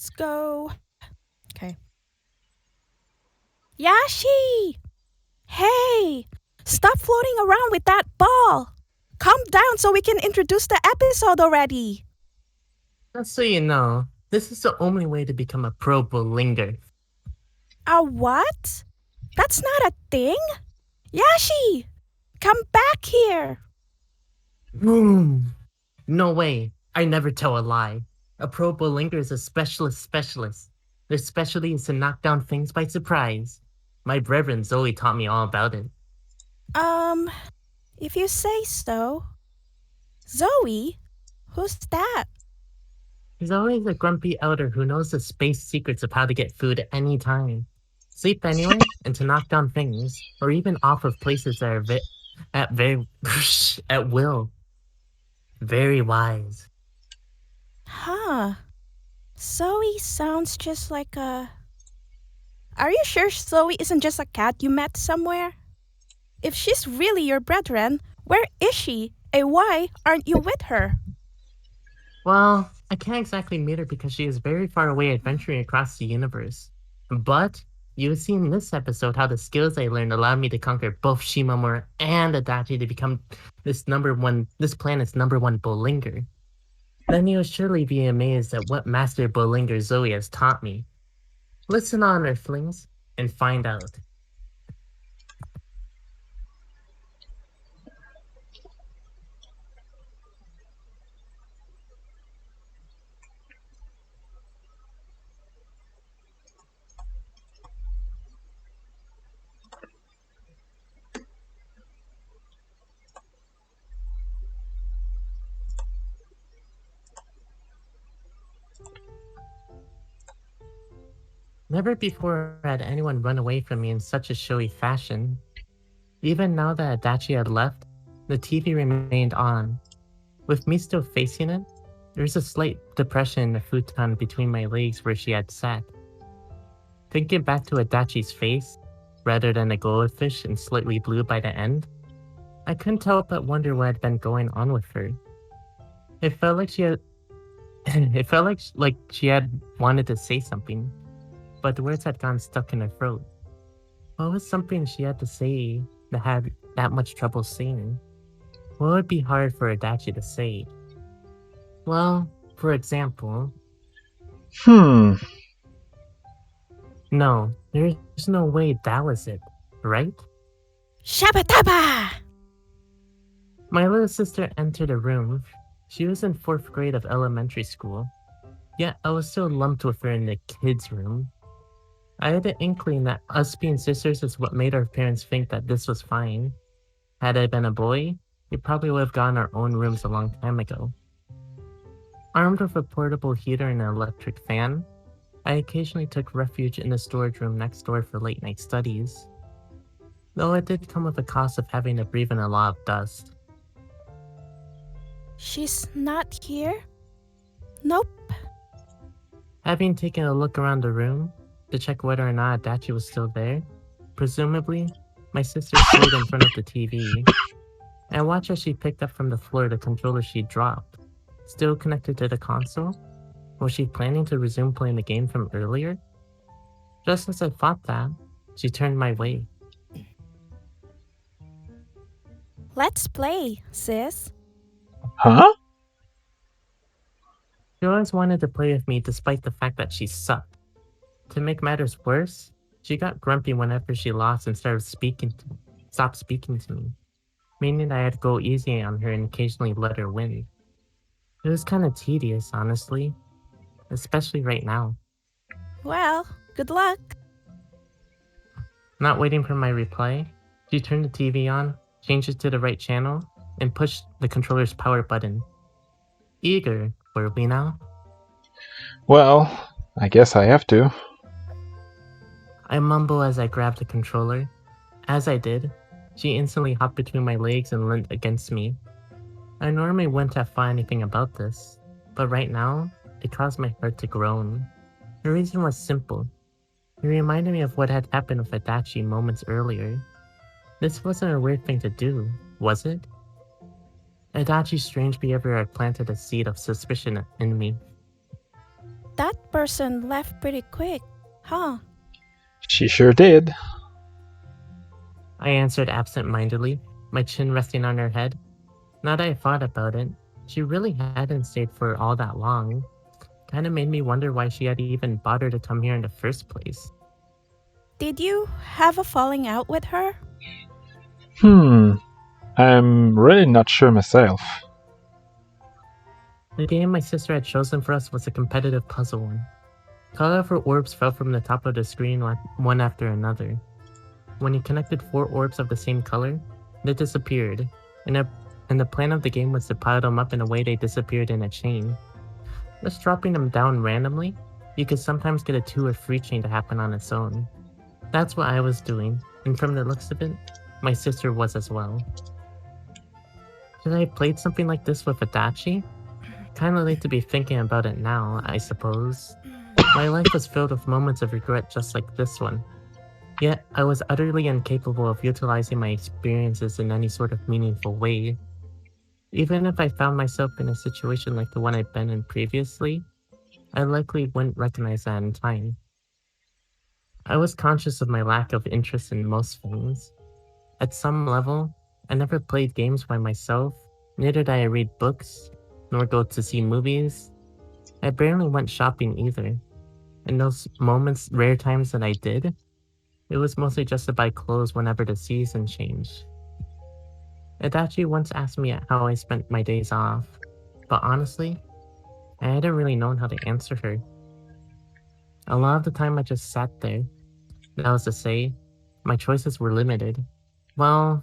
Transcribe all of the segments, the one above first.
Let's go. Okay. Yashi! Hey! Stop floating around with that ball! Calm down so we can introduce the episode already! Just so you know, this is the only way to become a pro bowlinger. A what? That's not a thing? Yashi! Come back here! No way. I never tell a lie. A pro bowlinger is a specialist. Their specialty is to knock down things by surprise. My brethren Zoe taught me all about it. If you say so. Zoe? Who's that? He's always a grumpy elder who knows the space secrets of how to get food at any time, sleep anywhere, and to knock down things, or even off of places that are at will. Very wise. Huh. Zoe sounds just like a... Are you sure Zoe isn't just a cat you met somewhere? If she's really your brethren, where is she? And why aren't you with her? Well, I can't exactly meet her because she is very far away adventuring across the universe. But you've seen in this episode how the skills I learned allowed me to conquer both Shimamura and Adachi to become this planet's number one bowlinger. Then you'll surely be amazed at what master bowlinger Zoe has taught me. Listen on, Earthlings, and find out. Never before had anyone run away from me in such a showy fashion. Even now that Adachi had left, the TV remained on. With me still facing it, there was a slight depression in the futon between my legs where she had sat. Thinking back to Adachi's face, rather than a goldfish and slightly blue by the end, I couldn't help but wonder what had been going on with her. It felt like she had she had wanted to say something, but the words had gone stuck in her throat. What was something she had to say that had that much trouble saying? What would be hard for Adachi to say? Well, for example... No, there's no way that was it, right? Shabataba! My little sister entered the room. She was in 4th grade of elementary school, yet I was still lumped with her in the kids' room. I had an inkling that us being sisters is what made our parents think that this was fine. Had I been a boy, we probably would have gotten our own rooms a long time ago. Armed with a portable heater and an electric fan, I occasionally took refuge in the storage room next door for late night studies, though it did come with the cost of having to breathe in a lot of dust. She's not here? Nope. Having taken a look around the room to check whether or not Adachi was still there, presumably, my sister stood in front of the TV. I watched as she picked up from the floor the controller she dropped. Still connected to the console? Was she planning to resume playing the game from earlier? Just as I thought that, she turned my way. Let's play, sis. Huh? She always wanted to play with me despite the fact that she sucked. To make matters worse, she got grumpy whenever she lost and stopped speaking to me, meaning I had to go easy on her and occasionally let her win. It was kind of tedious, honestly, especially right now. Well, good luck. Not waiting for my reply, she turned the TV on, changed it to the right channel, and pushed the controller's power button. Eager, were we now? Well, I guess I have to. I mumble as I grab the controller. As I did, she instantly hopped between my legs and leaned against me. I normally wouldn't have thought anything about this, but right now, it caused my heart to groan. The reason was simple. It reminded me of what had happened with Adachi moments earlier. This wasn't a weird thing to do, was it? Adachi's strange behavior had planted a seed of suspicion in me. That person left pretty quick, huh? She sure did. I answered absent-mindedly, my chin resting on her head. Now that I thought about it, she really hadn't stayed for all that long. Kinda made me wonder why she had even bothered to come here in the first place. Did you have a falling out with her? I'm really not sure myself. The game my sister had chosen for us was a competitive puzzle one. Colorful orbs fell from the top of the screen one after another. When you connected 4 orbs of the same color, they disappeared, and the plan of the game was to pile them up in a way they disappeared in a chain. Just dropping them down randomly, you could sometimes get a 2 or 3 chain to happen on its own. That's what I was doing, and from the looks of it, my sister was as well. Should I have played something like this with Adachi? Kinda late to be thinking about it now, I suppose. My life was filled with moments of regret just like this one. Yet, I was utterly incapable of utilizing my experiences in any sort of meaningful way. Even if I found myself in a situation like the one I'd been in previously, I likely wouldn't recognize that in time. I was conscious of my lack of interest in most things. At some level, I never played games by myself, neither did I read books, nor go to see movies. I barely went shopping either. In those moments, rare times that I did, it was mostly just to buy clothes whenever the season changed. Adachi once asked me how I spent my days off, but honestly, I hadn't really known how to answer her. A lot of the time I just sat there. That was to say, my choices were limited. Well,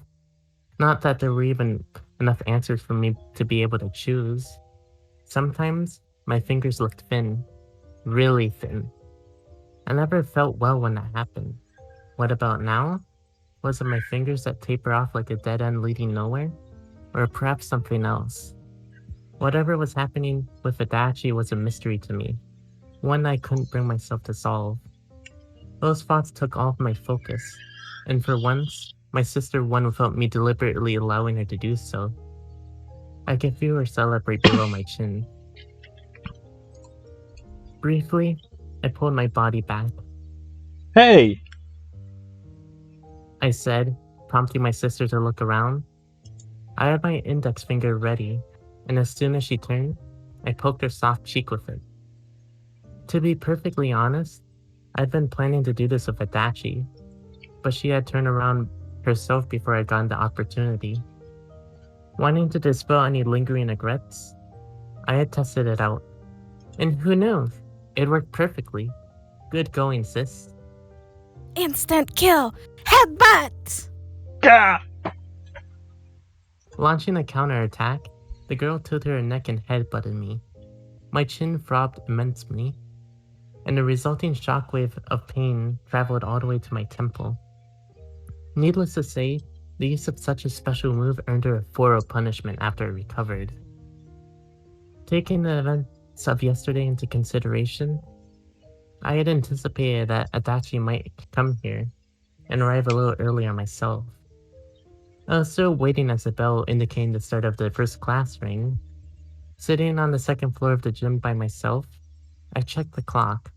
not that there were even enough answers for me to be able to choose. Sometimes, my fingers looked thin. Really thin. I never felt well when that happened. What about now? Was it my fingers that taper off like a dead end leading nowhere? Or perhaps something else? Whatever was happening with Adachi was a mystery to me, one I couldn't bring myself to solve. Those thoughts took all of my focus, and for once, my sister won without me deliberately allowing her to do so. I could feel her celebrate below my chin. Briefly, I pulled my body back. Hey! I said, prompting my sister to look around. I had my index finger ready, and as soon as she turned, I poked her soft cheek with it. To be perfectly honest, I'd been planning to do this with Adachi, but she had turned around herself before I'd gotten the opportunity. Wanting to dispel any lingering regrets, I had tested it out. And who knew? It worked perfectly. Good going, sis. Instant kill! Headbutt! Gah! Launching a counterattack, the girl tilted her neck and headbutted me. My chin throbbed immensely, and the resulting shockwave of pain traveled all the way to my temple. Needless to say, the use of such a special move earned her a thorough punishment after it recovered. Taking the events of yesterday into consideration, I had anticipated that Adachi might come here and arrive a little earlier myself. I was still waiting as the bell indicating the start of the first class rang. Sitting on the second floor of the gym by myself, I checked the clock.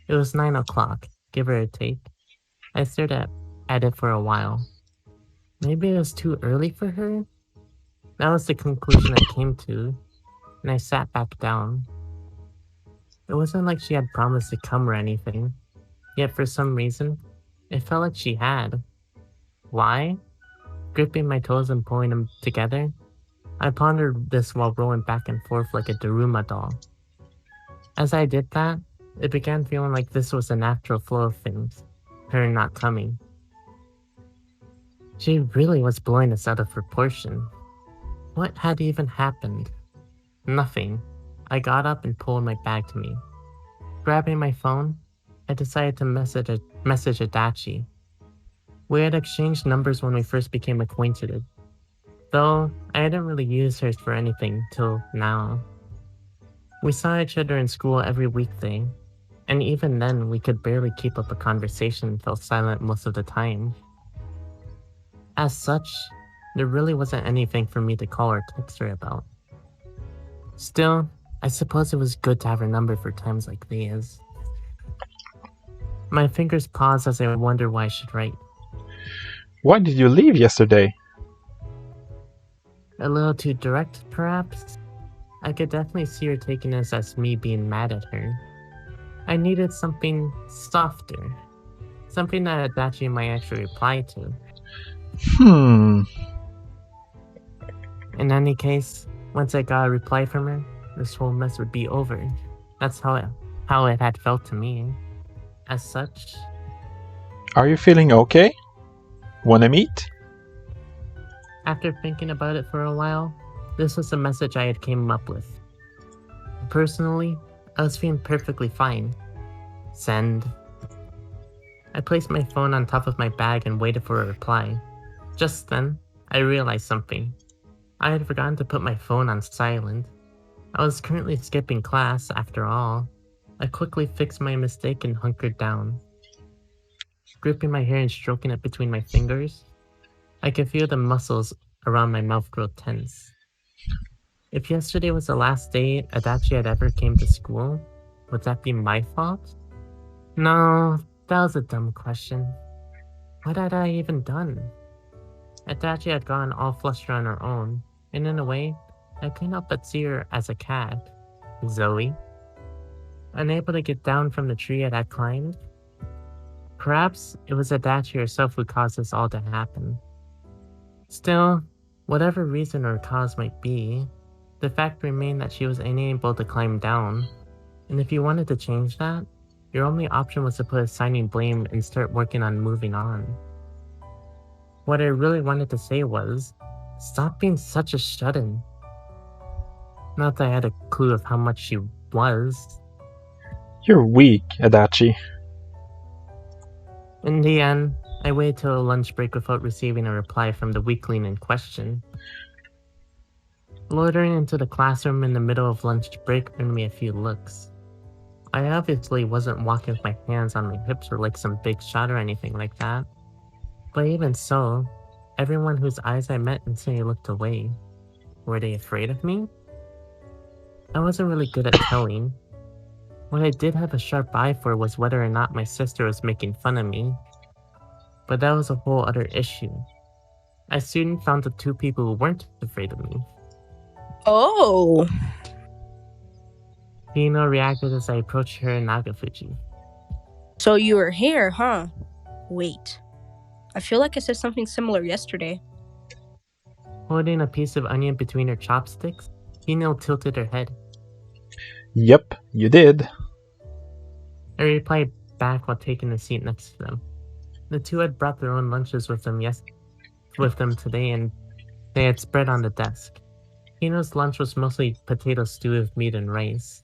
It was 9 o'clock, give or take. I stared at it for a while. Maybe it was too early for her? That was the conclusion I came to, and I sat back down. It wasn't like she had promised to come or anything, yet for some reason, it felt like she had. Why? Gripping my toes and pulling them together, I pondered this while rolling back and forth like a Daruma doll. As I did that, it began feeling like this was a natural flow of things, her not coming. She really was blowing us out of proportion. What had even happened? Nothing. I got up and pulled my bag to me. Grabbing my phone, I decided to message Adachi. We had exchanged numbers when we first became acquainted, though I hadn't really used hers for anything till now. We saw each other in school every weekday, and even then we could barely keep up a conversation and felt silent most of the time. As such, there really wasn't anything for me to call or text her about. Still, I suppose it was good to have her number for times like these. My fingers pause as I wonder why I should write. Why did you leave yesterday? A little too direct, perhaps? I could definitely see her taking this as me being mad at her. I needed something softer. Something that Adachi might actually reply to. In any case, once I got a reply from her, this whole mess would be over. That's how it had felt to me. As such... Are you feeling okay? Wanna meet? After thinking about it for a while, this was the message I had came up with. Personally, I was feeling perfectly fine. Send. I placed my phone on top of my bag and waited for a reply. Just then, I realized something. I had forgotten to put my phone on silent. I was currently skipping class, after all. I quickly fixed my mistake and hunkered down. Gripping my hair and stroking it between my fingers, I could feel the muscles around my mouth grow tense. If yesterday was the last day Adachi had ever came to school, would that be my fault? No, that was a dumb question. What had I even done? Adachi had gone all flustered on her own, and in a way, I couldn't help but see her as a cat. Zoe. Unable to get down from the tree it had climbed? Perhaps it was Adachi herself who caused this all to happen. Still, whatever reason or cause might be, the fact remained that she was unable to climb down, and if you wanted to change that, your only option was to put assigning blame and start working on moving on. What I really wanted to say was, stop being such a shut-in. Not that I had a clue of how much she was. You're weak, Adachi. In the end, I waited till lunch break without receiving a reply from the weakling in question. Loitering into the classroom in the middle of lunch break earned me a few looks. I obviously wasn't walking with my hands on my hips or like some big shot or anything like that. But even so, everyone whose eyes I met instantly looked away. Were they afraid of me? I wasn't really good at telling. What I did have a sharp eye for was whether or not my sister was making fun of me. But that was a whole other issue. I soon found the two people who weren't afraid of me. Oh. Hino reacted as I approached her in Nagafuji. So you were here, huh? Wait. I feel like I said something similar yesterday. Holding a piece of onion between her chopsticks, Hino tilted her head. Yep, you did. I replied back while taking a seat next to them. The two had brought their own lunches with them today, and they had spread on the desk. Hino's lunch was mostly potato stew with meat and rice.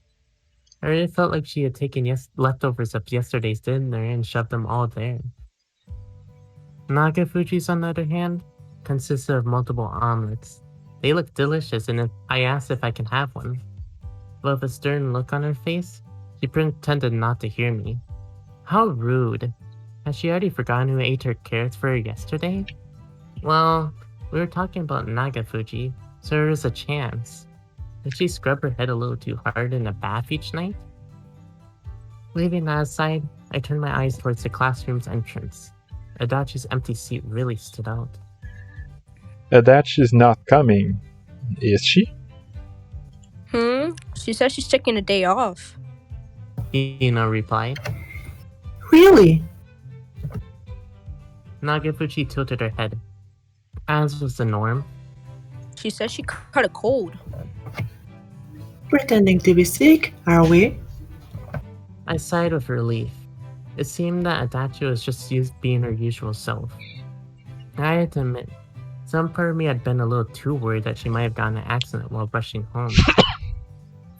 I really felt like she had taken leftovers of yesterday's dinner and shoved them all there. Nagafuji's, on the other hand, consisted of multiple omelets. They looked delicious, and I asked if I can have one. But with a stern look on her face, she pretended not to hear me. How rude. Had she already forgotten who ate her carrots for her yesterday? Well, we were talking about Nagafuji, so there was a chance. Did she scrub her head a little too hard in a bath each night? Leaving that aside, I turned my eyes towards the classroom's entrance. Adachi's empty seat really stood out. Adachi's not coming, is she? She says she's taking a day off. Hino replied. Really? Nagafuji tilted her head. As was the norm. She says she caught a cold. Pretending to be sick, are we? I sighed with relief. It seemed that Adachi was just being her usual self. I had to admit, some part of me had been a little too worried that she might have gotten an accident while rushing home.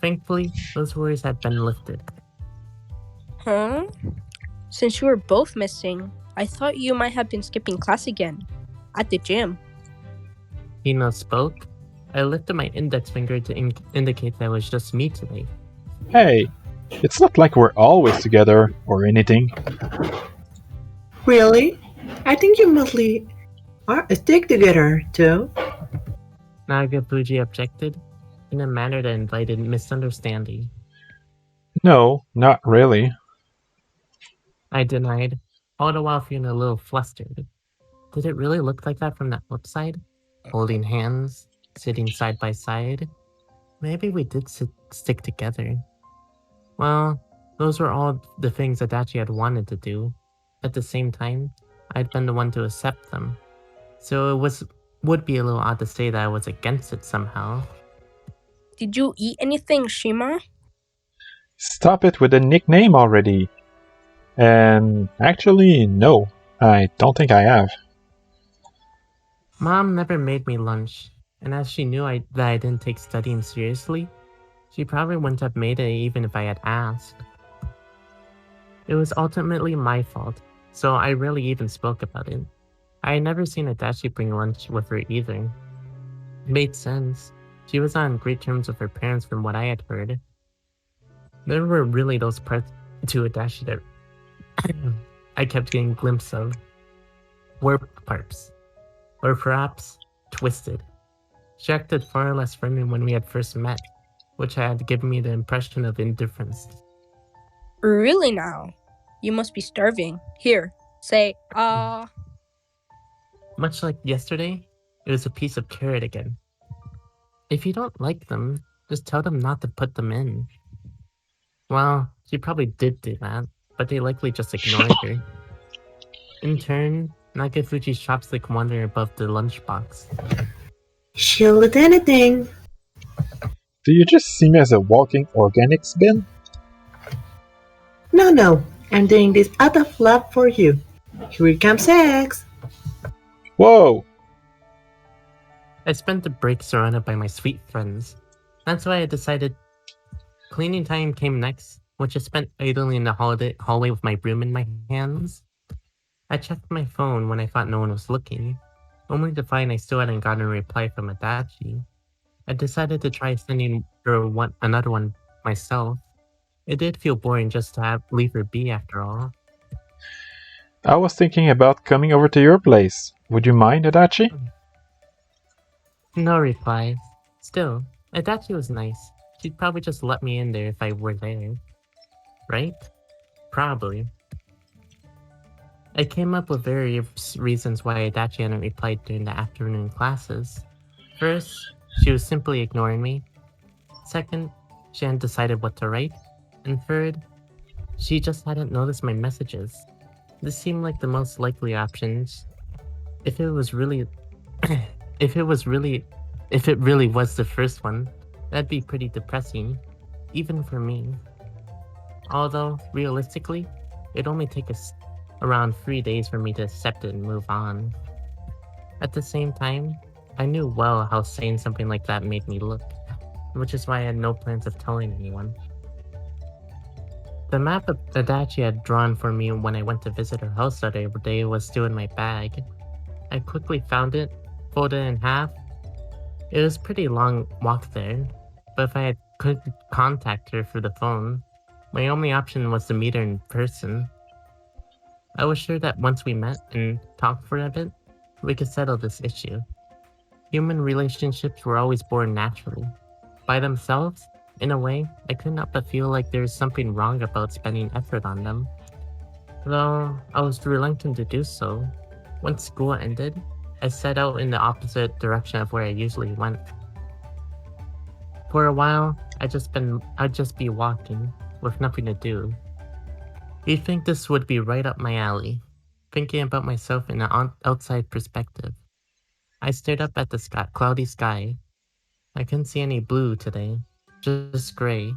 Thankfully, those worries had been lifted. Huh? Since you were both missing, I thought you might have been skipping class again. At the gym. Hino spoke. I lifted my index finger to indicate that it was just me today. Hey, it's not like we're always together or anything. Really? I think you mostly stick together, too. Nagafuji objected. in a manner that invited misunderstanding. No, not really. I denied, all the while feeling a little flustered. Did it really look like that from the outside? Holding hands, sitting side by side? Maybe we did stick together. Well, those were all the things Adachi had wanted to do. At the same time, I'd been the one to accept them. So would be a little odd to say that I was against it somehow. Did you eat anything, Shima? Stop it with the nickname already. And actually, no, I don't think I have. Mom never made me lunch, and as she knew that I didn't take studying seriously, she probably wouldn't have made it even if I had asked. It was ultimately my fault, so I rarely even spoke about it. I had never seen Adachi bring lunch with her either. It made sense. She was on great terms with her parents from what I had heard. There were really those parts to Adachi that I kept getting a glimpse of. Warped parts. Or perhaps twisted. She acted far less friendly when we had first met, which had given me the impression of indifference. Really now? You must be starving. Here, say, Much like yesterday, it was a piece of carrot again. If you don't like them, just tell them not to put them in. Well, she probably did do that, but they likely just ignored her. In turn, Nagafuji's chopstick wandered above the lunchbox. She'll eat anything. Do you just see me as a walking organics bin? No, I'm doing this out of love for you. Here comes X. Whoa! I spent the break surrounded by my sweet friends. That's why I decided cleaning time came next, which I spent idling in the hallway with my broom in my hands. I checked my phone when I thought no one was looking, only to find I still hadn't gotten a reply from Adachi. I decided to try sending her another one myself. It did feel boring just to leave her be after all. I was thinking about coming over to your place. Would you mind, Adachi? No reply. Still, Adachi was nice. She'd probably just let me in there if I were there. Right? Probably. I came up with various reasons why Adachi hadn't replied during the afternoon classes. First, she was simply ignoring me. Second, she hadn't decided what to write. And third, she just hadn't noticed my messages. This seemed like the most likely options. If it really was the first one, that'd be pretty depressing, even for me. Although, realistically, it'd only take us around 3 days for me to accept it and move on. At the same time, I knew well how saying something like that made me look, which is why I had no plans of telling anyone. The map Adachi had drawn for me when I went to visit her house that day was still in my bag. I quickly found it, folded it in half. It was a pretty long walk there, but if I could contact her through the phone, my only option was to meet her in person. I was sure that once we met and talked for a bit, we could settle this issue. Human relationships were always born naturally. By themselves, in a way, I could not but feel like there was something wrong about spending effort on them. Though I was reluctant to do so, once school ended, I set out in the opposite direction of where I usually went. For a while, I'd just be walking, with nothing to do. You'd think this would be right up my alley, thinking about myself in an outside perspective. I stared up at the cloudy sky. I couldn't see any blue today, just gray.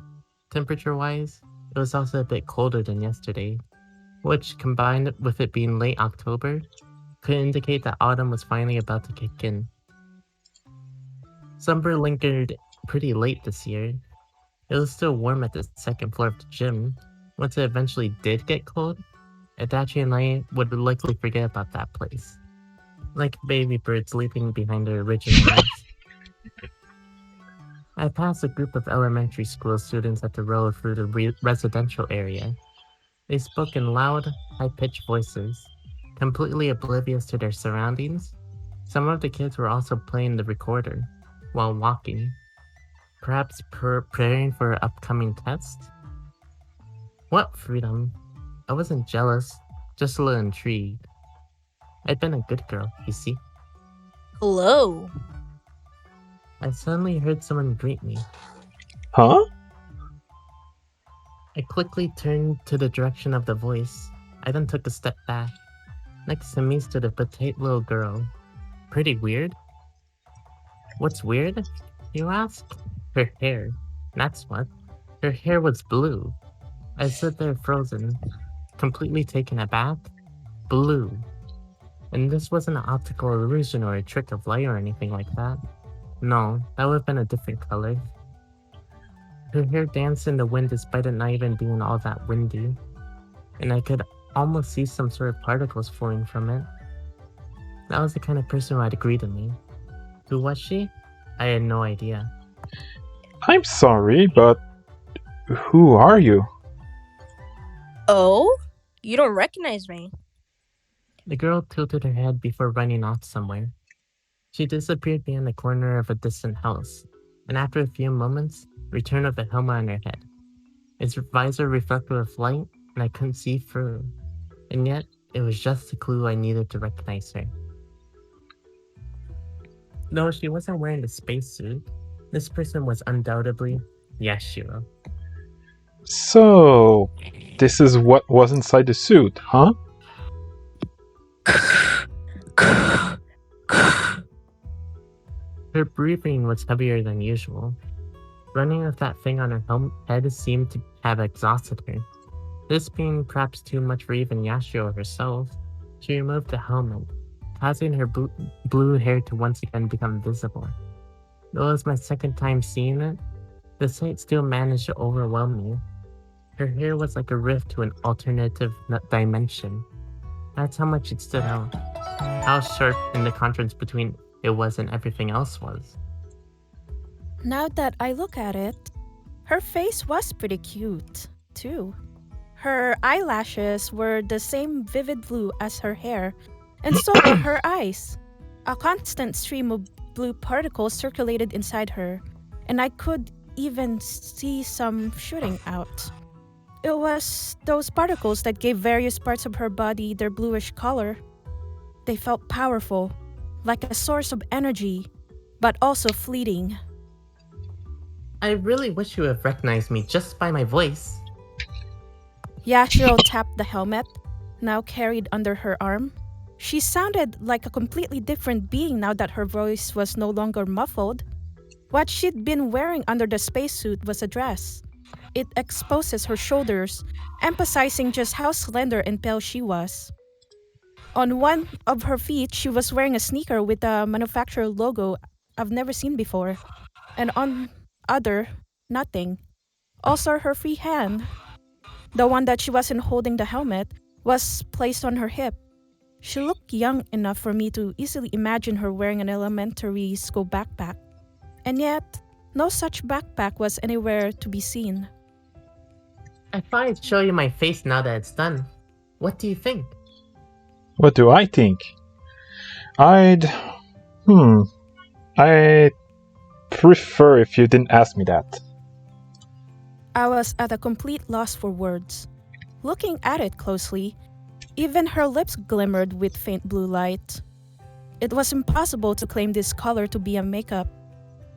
Temperature-wise, it was also a bit colder than yesterday, which, combined with it being late October, could indicate that autumn was finally about to kick in. Summer lingered pretty late this year. It was still warm at the second floor of the gym. Once it eventually did get cold, Adachi and I would likely forget about that place, like baby birds leaping behind their original nest. I passed a group of elementary school students at the road through the residential area. They spoke in loud, high-pitched voices, completely oblivious to their surroundings. Some of the kids were also playing the recorder while walking. Perhaps preparing for an upcoming test? What freedom? I wasn't jealous, just a little intrigued. I'd been a good girl, you see. Hello. I suddenly heard someone greet me. Huh? I quickly turned to the direction of the voice. I then took a step back. Next to me stood a petite little girl. Pretty weird? What's weird? You ask? Her hair. That's what. Her hair was blue. I stood there frozen, completely taken aback. Blue. And this wasn't an optical illusion or a trick of light or anything like that. No, that would have been a different color. Her hair danced in the wind despite it not even being all that windy. And I could almost see some sort of particles flowing from it. That was the kind of person who had greeted me. Who was she? I had no idea. I'm sorry, but who are you? Oh? You don't recognize me. The girl tilted her head before running off somewhere. She disappeared behind the corner of a distant house, and after a few moments, returned with a helmet on her head. Its visor reflected with light, and I couldn't see through. And yet, it was just the clue I needed to recognize her. Though she wasn't wearing the spacesuit, this person was undoubtedly Yashiro. So, this is what was inside the suit, huh? Her breathing was heavier than usual. Running with that thing on her head seemed to have exhausted her. This being perhaps too much for even Yashiro herself, she removed the helmet, causing her blue hair to once again become visible. Though it was my second time seeing it, the sight still managed to overwhelm me. Her hair was like a rift to an alternative dimension. That's how much it stood out. How sharp in the contrast between it was and everything else was. Now that I look at it, her face was pretty cute, too. Her eyelashes were the same vivid blue as her hair, and so were her eyes. A constant stream of blue particles circulated inside her, and I could even see some shooting out. It was those particles that gave various parts of her body their bluish color. They felt powerful, like a source of energy, but also fleeting. I really wish you would have recognized me just by my voice. Yashiro tapped the helmet, now carried under her arm. She sounded like a completely different being now that her voice was no longer muffled. What she'd been wearing under the spacesuit was a dress. It exposes her shoulders, emphasizing just how slender and pale she was. On one of her feet, she was wearing a sneaker with a manufacturer logo I've never seen before, and on other, nothing. Also, her free hand, the one that she wasn't holding the helmet, was placed on her hip. She looked young enough for me to easily imagine her wearing an elementary school backpack. And yet, no such backpack was anywhere to be seen. I thought I'd show you my face now that it's done. What do you think? What do I think? I'd prefer if you didn't ask me that. I was at a complete loss for words. Looking at it closely, even her lips glimmered with faint blue light. It was impossible to claim this color to be a makeup.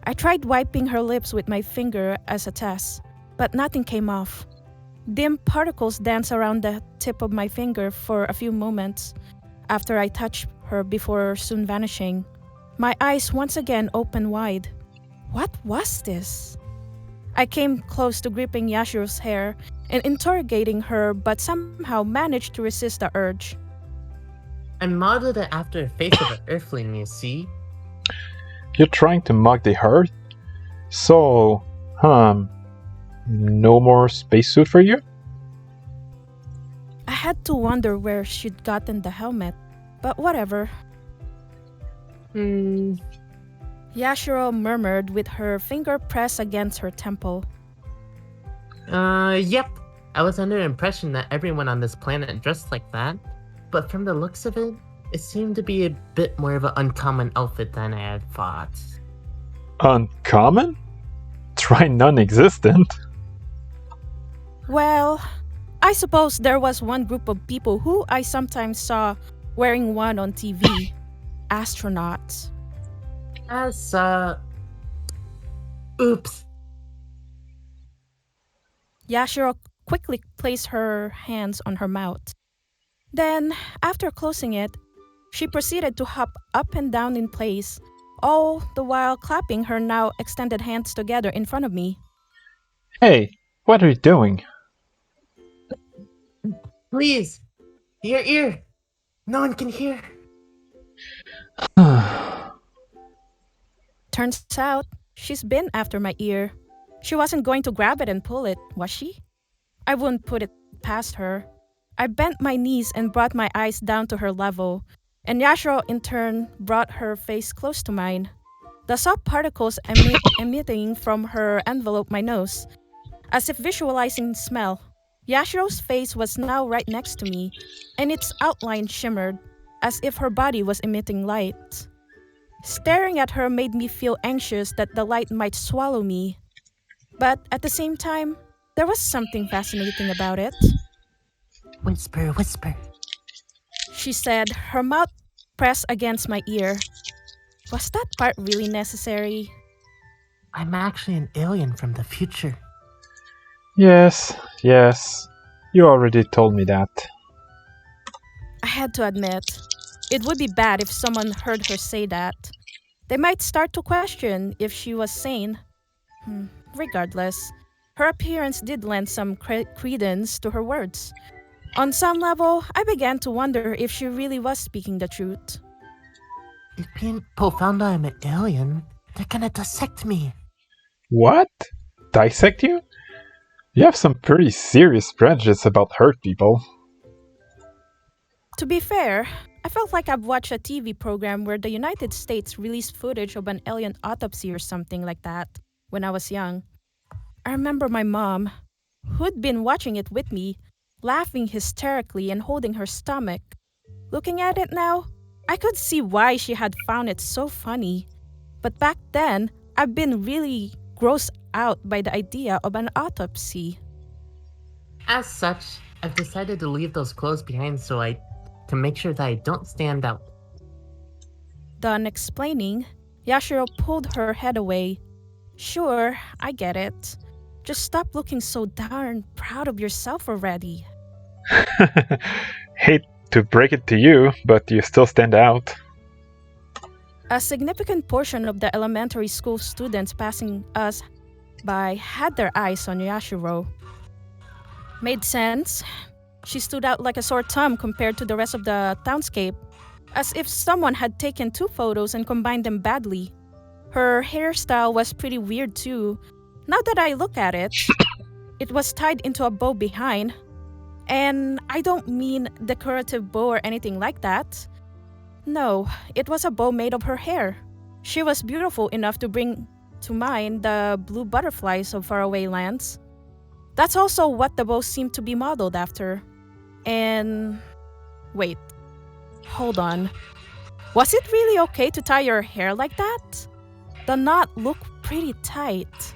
I tried wiping her lips with my finger as a test, but nothing came off. Dim particles danced around the tip of my finger for a few moments after I touched her before soon vanishing. My eyes once again opened wide. What was this? I came close to gripping Yashiro's hair and interrogating her, but somehow managed to resist the urge. I modeled it after the face of an earthling, you see? You're trying to mock the Earth? So, no more spacesuit for you? I had to wonder where she'd gotten the helmet, but whatever. Yashiro murmured with her finger pressed against her temple. Yep. I was under the impression that everyone on this planet dressed like that, but from the looks of it, it seemed to be a bit more of an uncommon outfit than I had thought. Uncommon? Try non-existent. Well, I suppose there was one group of people who I sometimes saw wearing one on TV. Astronauts. As, oops. Yashiro quickly placed her hands on her mouth. Then, after closing it, she proceeded to hop up and down in place, all the while clapping her now extended hands together in front of me. Hey, what are you doing? Please! Your ear! No one can hear! Turns out, she's been after my ear. She wasn't going to grab it and pull it, was she? I wouldn't put it past her. I bent my knees and brought my eyes down to her level, and Yashiro in turn brought her face close to mine. The soft particles emitting from her enveloped my nose, as if visualizing smell. Yashiro's face was now right next to me, and its outline shimmered, as if her body was emitting light. Staring at her made me feel anxious that the light might swallow me. But at the same time, there was something fascinating about it. Whisper, whisper. She said, her mouth pressed against my ear. Was that part really necessary? I'm actually an alien from the future. Yes. You already told me that. I had to admit, it would be bad if someone heard her say that. They might start to question if she was sane. Regardless, her appearance did lend some credence to her words. On some level, I began to wonder if she really was speaking the truth. If people found I'm an alien, they're gonna dissect me. What? Dissect you? You have some pretty serious prejudice about hurt people. To be fair, I felt like I've watched a TV program where the United States released footage of an alien autopsy or something like that when I was young. I remember my mom, who'd been watching it with me, laughing hysterically and holding her stomach. Looking at it now, I could see why she had found it so funny. But back then, I've been really grossed out by the idea of an autopsy. As such, I've decided to leave those clothes behind so I can make sure that I don't stand out. Done explaining, Yashiro pulled her head away. Sure, I get it. Just stop looking so darn proud of yourself already. Hate to break it to you, but you still stand out. A significant portion of the elementary school students passing us by had their eyes on Yashiro. Made sense. She stood out like a sore thumb compared to the rest of the townscape, as if someone had taken two photos and combined them badly. Her hairstyle was pretty weird too. Now that I look at it, it was tied into a bow behind. And I don't mean decorative bow or anything like that. No, it was a bow made of her hair. She was beautiful enough to bring to mind the blue butterflies of faraway lands. That's also what the bow seemed to be modeled after. And... wait. Hold on. Was it really okay to tie your hair like that? The knot looked pretty tight.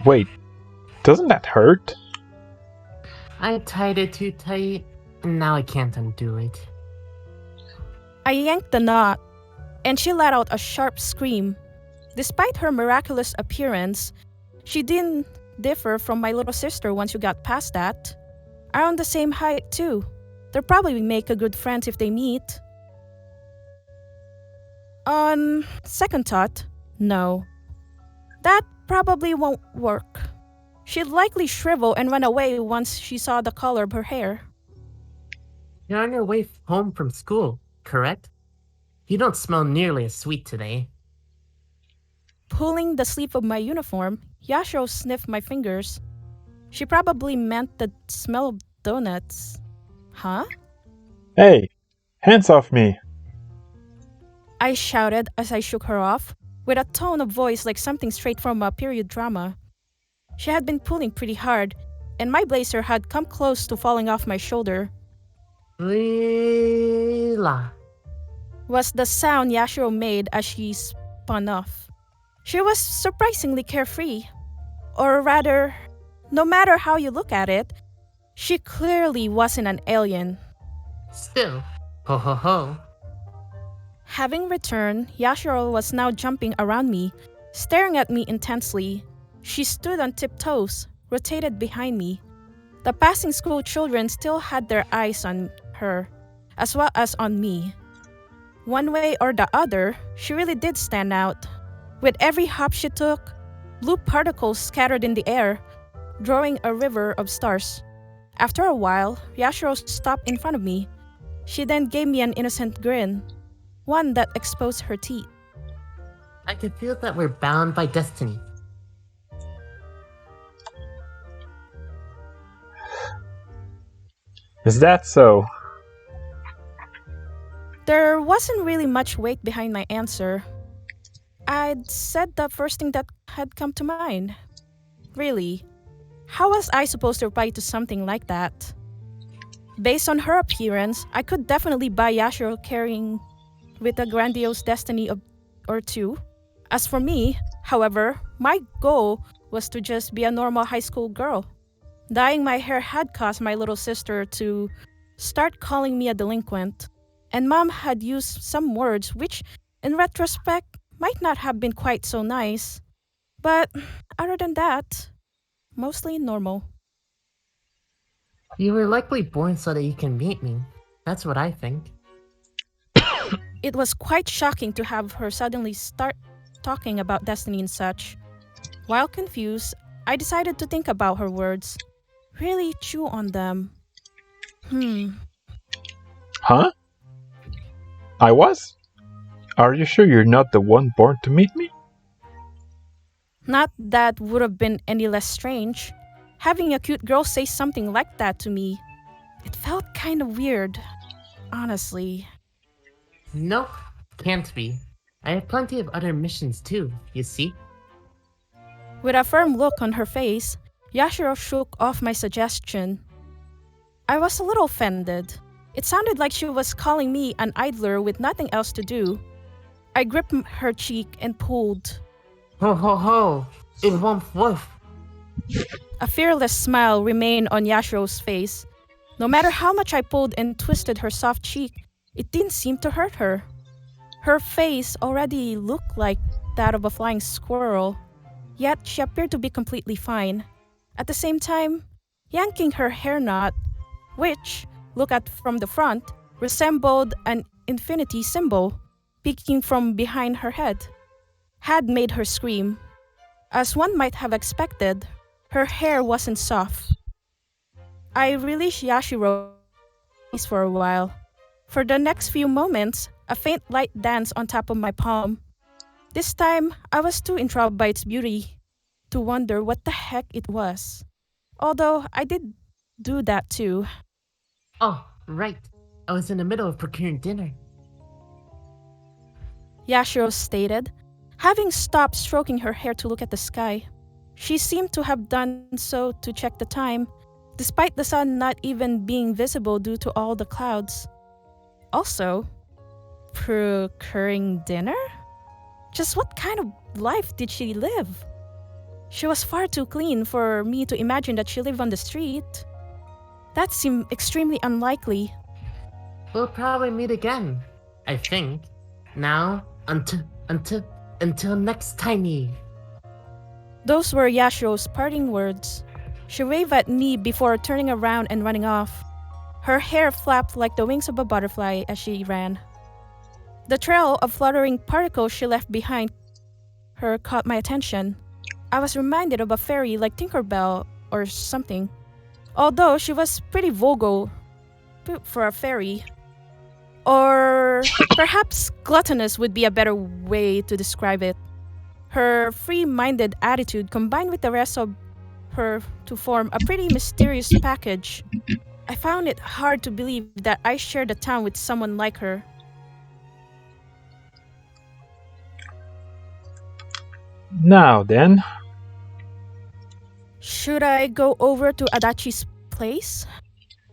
Wait, doesn't that hurt? I tied it too tight, and now I can't undo it. I yanked the knot, and she let out a sharp scream. Despite her miraculous appearance, she didn't differ from my little sister once you got past that. Around the same height, too. They'll probably make a good friends if they meet. On second thought, no. That probably won't work. She'd likely shrivel and run away once she saw the color of her hair. You're on your way home from school, correct? You don't smell nearly as sweet today. Pulling the sleeve of my uniform, Yashiro sniffed my fingers. She probably meant the smell of donuts. Huh? Hey, hands off me. I shouted as I shook her off, with a tone of voice like something straight from a period drama. She had been pulling pretty hard, and my blazer had come close to falling off my shoulder. Leela. Was the sound Yashiro made as she spun off. She was surprisingly carefree. Or rather, no matter how you look at it, she clearly wasn't an alien. Still, ho ho ho. Having returned, Yashiro was now jumping around me, staring at me intensely. She stood on tiptoes, rotated behind me. The passing school children still had their eyes on her, as well as on me. One way or the other, she really did stand out. With every hop she took, blue particles scattered in the air, drawing a river of stars. After a while, Yashiro stopped in front of me. She then gave me an innocent grin, one that exposed her teeth. I can feel that we're bound by destiny. Is that so? There wasn't really much weight behind my answer. I'd said the first thing that had come to mind. Really, how was I supposed to reply to something like that? Based on her appearance, I could definitely buy Yashiro carrying with a grandiose destiny or two. As for me, however, my goal was to just be a normal high school girl. Dyeing my hair had caused my little sister to start calling me a delinquent, and Mom had used some words which, in retrospect, might not have been quite so nice. But other than that, mostly normal. You were likely born so that you can meet me. That's what I think. It was quite shocking to have her suddenly start talking about destiny and such. While confused, I decided to think about her words. Really chew on them. Huh? I was? Are you sure you're not the one born to meet me? Not that would have been any less strange. Having a cute girl say something like that to me, it felt kind of weird, honestly. Nope, can't be. I have plenty of other missions too, you see? With a firm look on her face, Yashiro shook off my suggestion. I was a little offended. It sounded like she was calling me an idler with nothing else to do. I gripped her cheek and pulled. Ho ho ho! It won't woof! A fearless smile remained on Yashiro's face. No matter how much I pulled and twisted her soft cheek, it didn't seem to hurt her. Her face already looked like that of a flying squirrel, yet she appeared to be completely fine. At the same time, yanking her hair knot, which, look at from the front, resembled an infinity symbol peeking from behind her head, had made her scream. As one might have expected, her hair wasn't soft. I released Yashiro for a while. For the next few moments, a faint light danced on top of my palm. This time, I was too enthralled by its beauty to wonder what the heck it was. Although I did do that too. Oh, right. I was in the middle of procuring dinner. Yashiro stated, having stopped stroking her hair to look at the sky. She seemed to have done so to check the time, despite the sun not even being visible due to all the clouds. Also, procuring dinner? Just what kind of life did she live? She was far too clean for me to imagine that she lived on the street. That seemed extremely unlikely. We'll probably meet again, I think. Now, until next timey. Those were Yashiro's parting words. She waved at me before turning around and running off. Her hair flapped like the wings of a butterfly as she ran. The trail of fluttering particles she left behind her caught my attention. I was reminded of a fairy like Tinkerbell or something. Although she was pretty vulgar for a fairy. Or perhaps gluttonous would be a better way to describe it. Her free-minded attitude combined with the rest of her to form a pretty mysterious package. I found it hard to believe that I shared a town with someone like her. Now then. Should I go over to Adachi's place?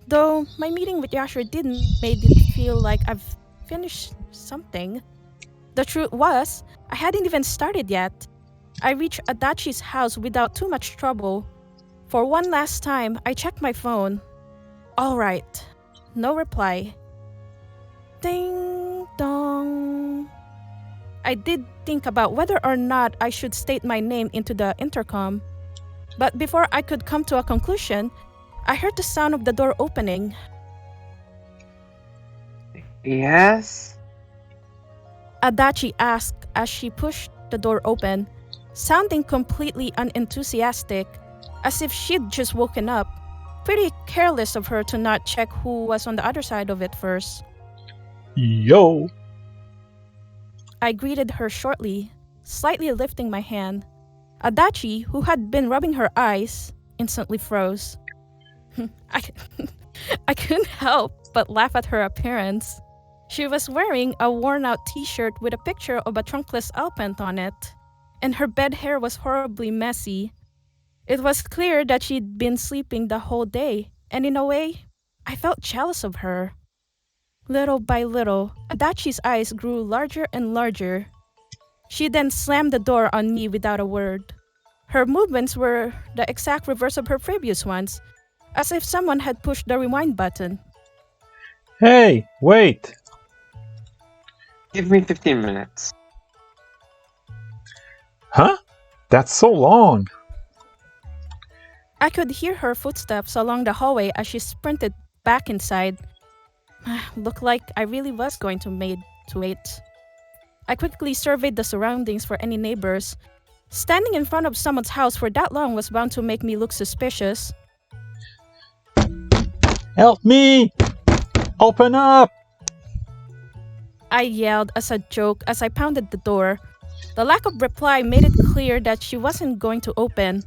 Though my meeting with Yashiro didn't make it feel like I've finished something. The truth was, I hadn't even started yet. I reached Adachi's house without too much trouble. For one last time, I checked my phone. All right. No reply. Ding dong. I did think about whether or not I should state my name into the intercom. But before I could come to a conclusion, I heard the sound of the door opening. Yes? Adachi asked as she pushed the door open, sounding completely unenthusiastic, as if she'd just woken up. Pretty careless of her to not check who was on the other side of it first. Yo! I greeted her shortly, slightly lifting my hand. Adachi, who had been rubbing her eyes, instantly froze. I couldn't help but laugh at her appearance. She was wearing a worn-out t-shirt with a picture of a trunkless elephant on it, and her bed hair was horribly messy. It was clear that she'd been sleeping the whole day, and in a way, I felt jealous of her. Little by little, Adachi's eyes grew larger and larger. She then slammed the door on me without a word. Her movements were the exact reverse of her previous ones, as if someone had pushed the rewind button. Hey, wait! Give me 15 minutes. Huh? That's so long! I could hear her footsteps along the hallway as she sprinted back inside. Looked like I really was going to wait. I quickly surveyed the surroundings for any neighbors. Standing in front of someone's house for that long was bound to make me look suspicious. Help me! Open up! I yelled as a joke as I pounded the door. The lack of reply made it clear that she wasn't going to open,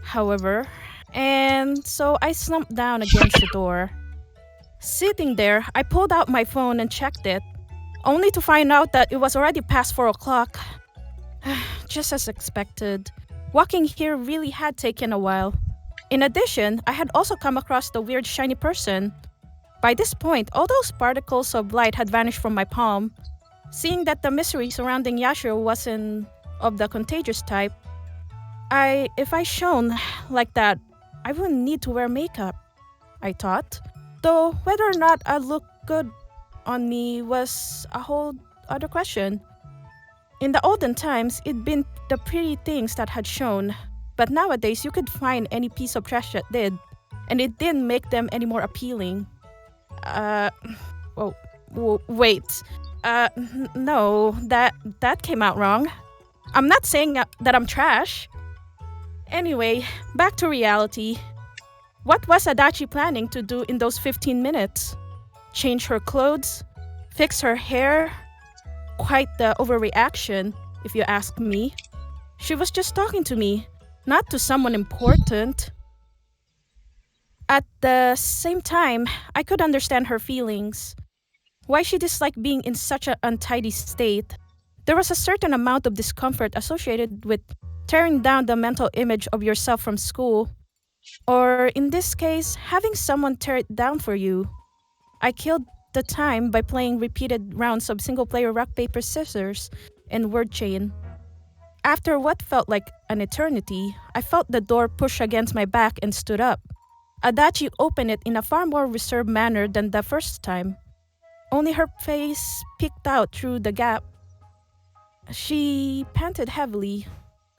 however, and so I slumped down against the door. Sitting there, I pulled out my phone and checked it, only to find out that it was already past 4 o'clock. Just as expected, walking here really had taken a while. In addition, I had also come across the weird shiny person. By this point, all those particles of light had vanished from my palm. Seeing that the mystery surrounding Yashiro wasn't of the contagious type, if I shone like that, I wouldn't need to wear makeup, I thought. Though whether or not I looked good on me was a whole other question. In the olden times, it'd been the pretty things that had shone, but nowadays you could find any piece of trash that did, and it didn't make them any more appealing. Wait. No, that came out wrong. I'm not saying that I'm trash. Anyway, back to reality. What was Adachi planning to do in those 15 minutes? Change her clothes? Fix her hair? Quite the overreaction, if you ask me. She was just talking to me, not to someone important. At the same time, I could understand her feelings. Why she disliked being in such an untidy state. There was a certain amount of discomfort associated with tearing down the mental image of yourself from school. Or, in this case, having someone tear it down for you. I killed the time by playing repeated rounds of single-player rock, paper, scissors and word chain. After what felt like an eternity, I felt the door push against my back and stood up. Adachi opened it in a far more reserved manner than the first time. Only her face peeked out through the gap. She panted heavily,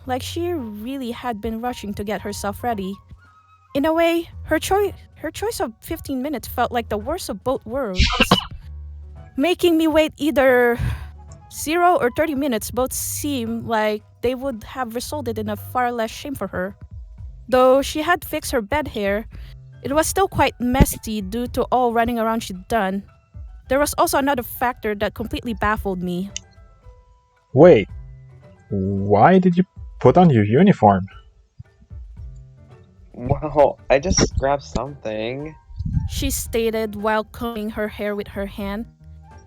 like she really had been rushing to get herself ready. In a way, her choice of 15 minutes felt like the worst of both worlds. Making me wait either 0 or 30 minutes both seemed like they would have resulted in a far less shame for her. Though she had fixed her bed hair, it was still quite messy due to all running around she'd done. There was also another factor that completely baffled me. Wait, why did you put on your uniform? Well, I just grabbed something. She stated while combing her hair with her hand.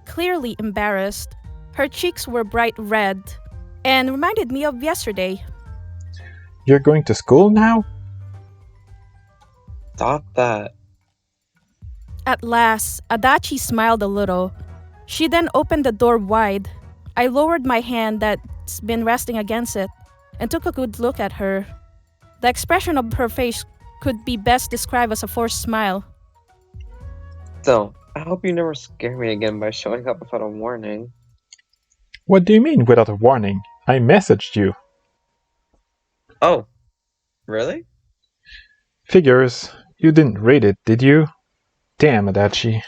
Clearly embarrassed, her cheeks were bright red and reminded me of yesterday. You're going to school now? Stop that. At last, Adachi smiled a little. She then opened the door wide. I lowered my hand that's been resting against it. and took a good look at her. The expression of her face could be best described as a forced smile. So, I hope you never scare me again by showing up without a warning. What do you mean without a warning? I messaged you. Oh, really? Figures. You didn't read it, did you? Damn, Adachi.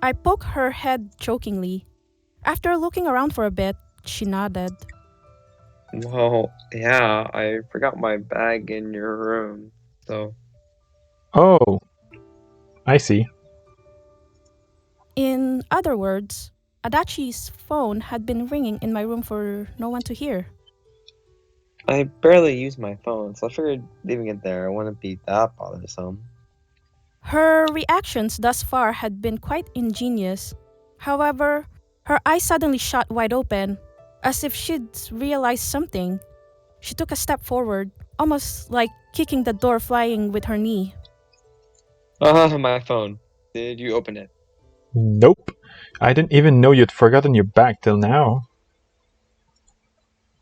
I poked her head jokingly. After looking around for a bit, she nodded. Well, yeah, I forgot my bag in your room, so... Oh, I see. In other words, Adachi's phone had been ringing in my room for no one to hear. I barely use my phone, so I figured leaving it there wouldn't be that bothersome. Her reactions thus far had been quite ingenious. However, her eyes suddenly shot wide open, as if she'd realized something. She took a step forward, almost like kicking the door flying with her knee. My phone. Did you open it? Nope. I didn't even know you'd forgotten your bag till now.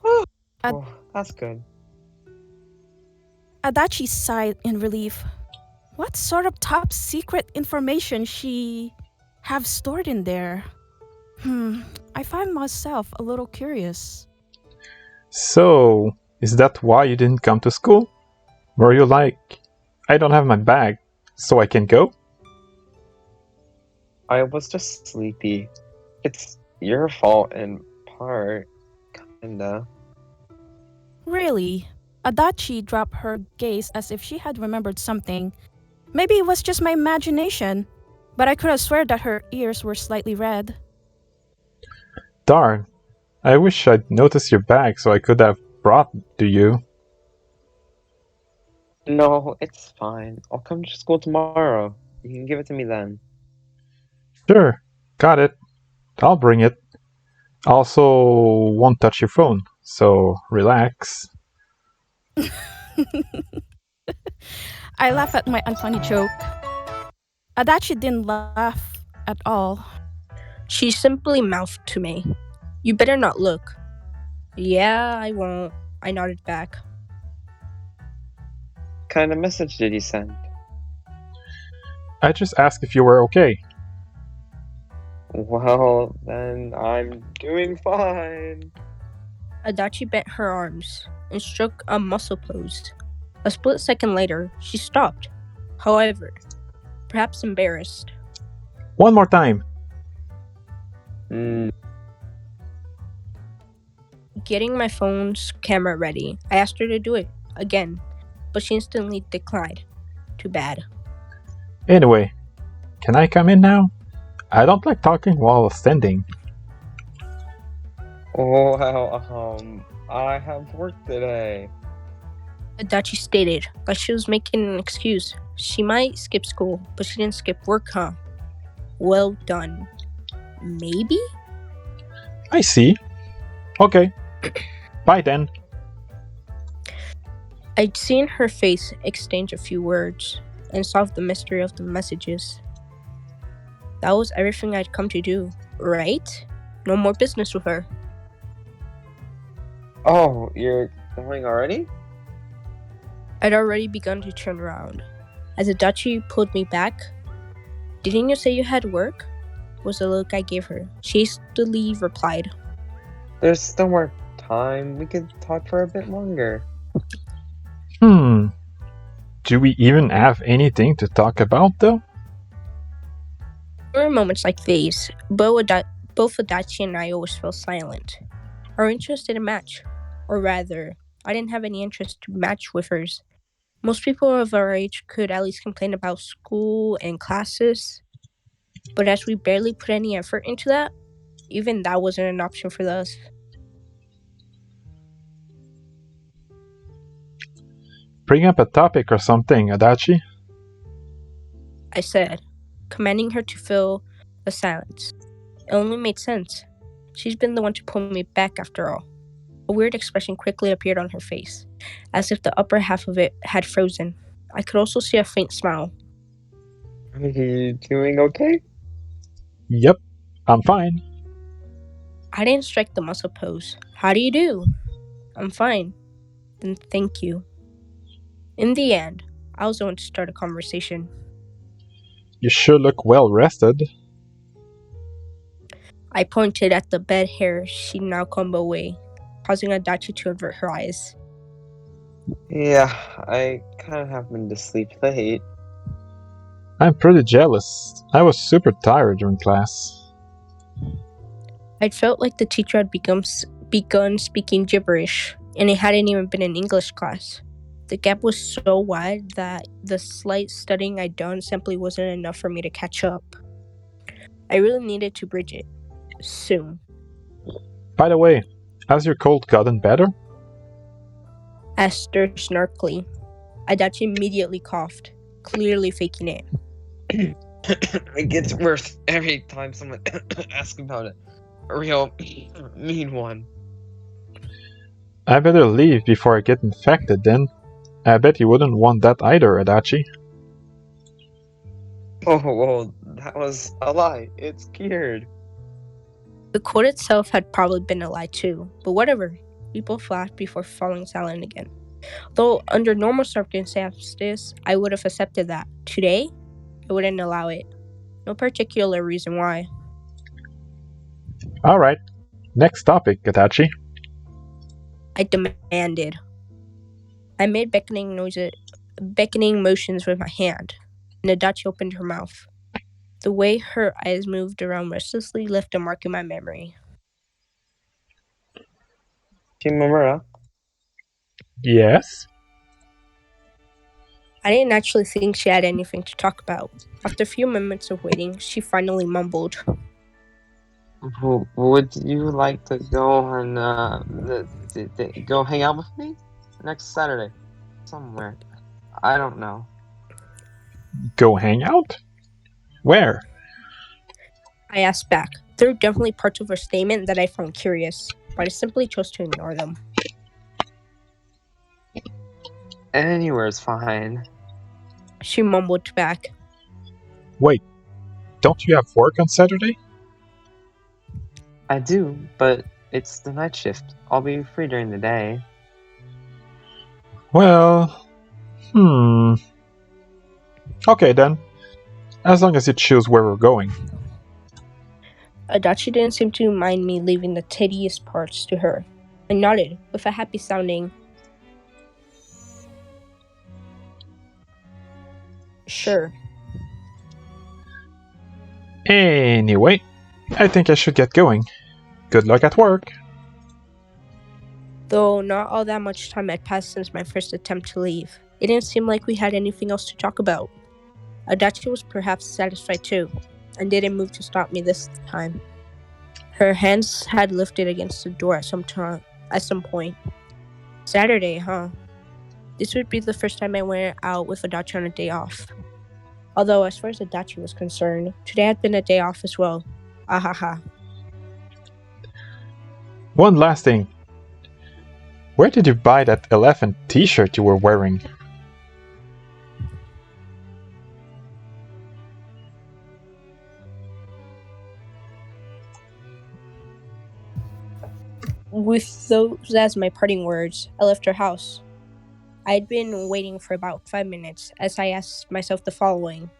Oh, that's good. Adachi sighed in relief. What sort of top secret information she have stored in there? I find myself a little curious. So, is that why you didn't come to school? Were you like, I don't have my bag, so I can go? I was just sleepy. It's your fault in part, kinda. Really? Adachi dropped her gaze as if she had remembered something. Maybe it was just my imagination, but I could have sworn that her ears were slightly red. Darn. I wish I'd noticed your bag so I could have brought it to you. No, it's fine. I'll come to school tomorrow. You can give it to me then. Sure, got it. I'll bring it. Also, won't touch your phone, so relax. I laughed at my unfunny joke. Adachi didn't laugh at all. She simply mouthed to me, "You better not look." "Yeah, I won't," I nodded back. What kind of message did you send? I just asked if you were okay. Well, then I'm doing fine. Adachi bent her arms and struck a muscle pose. A split second later, she stopped. However, perhaps embarrassed. One more time. Getting my phone's camera ready, I asked her to do it again, but she instantly declined. Too bad. Anyway, can I come in now? I don't like talking while standing. Well, I have work today. Adachi stated, like she was making an excuse. She might skip school, but she didn't skip work, huh? Well done. Maybe? I see. Okay. Bye then. I'd seen her face exchange a few words and solve the mystery of the messages. That was everything I'd come to do, right? No more business with her. Oh, you're going already? I'd already begun to turn around. As Adachi pulled me back, "Didn't you say you had work?" was the look I gave her. She hastily replied, There's still more time. We could talk for a bit longer. Do we even have anything to talk about though? There were moments like these, both Adachi and I always fell silent. Our interests didn't match. Or rather, I didn't have any interest to match with hers. Most people of our age could at least complain about school and classes. But as we barely put any effort into that, even that wasn't an option for us. Bring up a topic or something, Adachi. I said, commanding her to fill the silence. It only made sense. She's been the one to pull me back after all. A weird expression quickly appeared on her face, as if the upper half of it had frozen. I could also see a faint smile. Are you doing okay? Yep, I'm fine. I didn't strike the muscle pose. How do you do? I'm fine. Then thank you. In the end, I was the one to start a conversation. You sure look well rested. I pointed at the bed hair she'd now combed away, causing Adachi to avert her eyes. Yeah, I kind of happened to sleep late. I'm pretty jealous. I was super tired during class. I'd felt like the teacher had begun speaking gibberish, and it hadn't even been an English class. The gap was so wide that the slight studying I'd done simply wasn't enough for me to catch up. I really needed to bridge it. Soon. By the way, has your cold gotten better? Asked her snarkily. Adachi immediately coughed, clearly faking it. It gets worse every time someone asks about it. A real mean one. I better leave before I get infected then. I bet you wouldn't want that either, Adachi. Oh, well, that was a lie. It's cured. The quote itself had probably been a lie too, but whatever. We both laughed before falling silent again. Though under normal circumstances, I would have accepted that. Today, I wouldn't allow it. No particular reason why. Alright, next topic, Adachi. I demanded. I made beckoning motions with my hand, and Adachi opened her mouth. The way her eyes moved around restlessly left a mark in my memory. Shimamura? Yes? I didn't actually think she had anything to talk about. After a few moments of waiting, she finally mumbled. Would you like to go on, go hang out with me? Next Saturday. Somewhere. I don't know. Go hang out? Where? I asked back. There were definitely parts of her statement that I found curious, but I simply chose to ignore them. Anywhere's fine. She mumbled back. Wait, don't you have work on Saturday? I do, but it's the night shift. I'll be free during the day. Well, Okay then. As long as you choose where we're going. Adachi didn't seem to mind me leaving the tedious parts to her. I nodded, with a happy sounding sure. Anyway, I think I should get going. Good luck at work. Though not all that much time had passed since my first attempt to leave, it didn't seem like we had anything else to talk about. Adachi was perhaps satisfied too, and didn't move to stop me this time. Her hands had lifted against the door at some point. Saturday, huh? This would be the first time I went out with Adachi on a day off. Although, as far as Adachi was concerned, today had been a day off as well. Ahaha. One last thing. Where did you buy that elephant t-shirt you were wearing? With those as my parting words, I left her house. I had been waiting for about 5 minutes as I asked myself the following.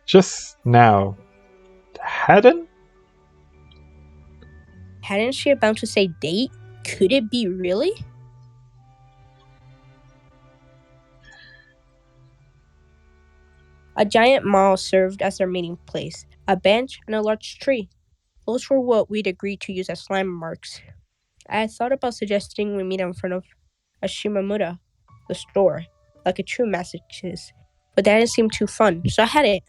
Just now. Hadn't Hadn't she about to say date? Could it be really? A giant mall served as their meeting place, a bench and a large tree. Those were what we'd agreed to use as landmarks. I had thought about suggesting we meet in front of a Shimamura, the store, like a true Massachusetts, but that didn't seem too fun, so I had it.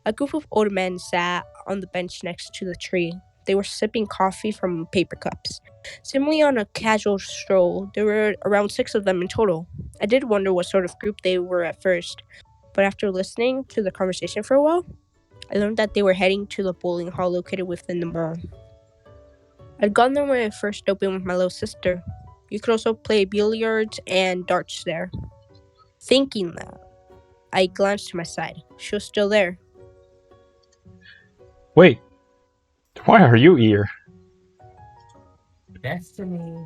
A group of old men sat on the bench next to the tree. They were sipping coffee from paper cups. Seemingly on a casual stroll, there were around 6 of them in total. I did wonder what sort of group they were at first, but after listening to the conversation for a while, I learned that they were heading to the bowling hall located within the mall. I'd gone there when I first opened with my little sister. You could also play billiards and darts there. Thinking that, I glanced to my side. She was still there. Wait, why are you here? Destiny.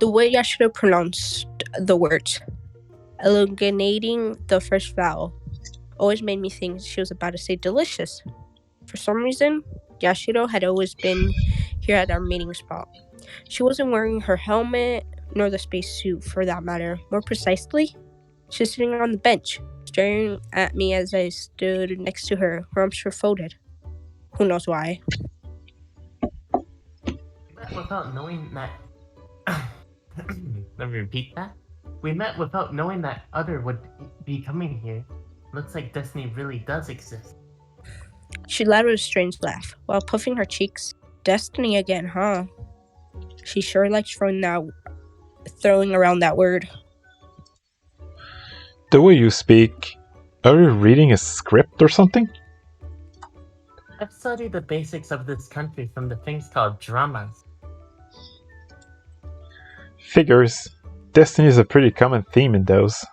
The way Yashiro pronounced the words, elongating the first vowel, always made me think she was about to say delicious. For some reason, Yashiro had always been here at our meeting spot. She wasn't wearing her helmet, nor the spacesuit for that matter. More precisely, she was sitting on the bench, staring at me as I stood next to her. Her arms were folded. Who knows why? Without knowing that. Let me repeat that. We met without knowing that other would be coming here. Looks like destiny really does exist. She laughed with a strange laugh, while puffing her cheeks. Destiny again, huh? She sure likes throwing around that word. The way you speak, are you reading a script or something? I've studied the basics of this country from the things called dramas. Figures. Destiny is a pretty common theme in those.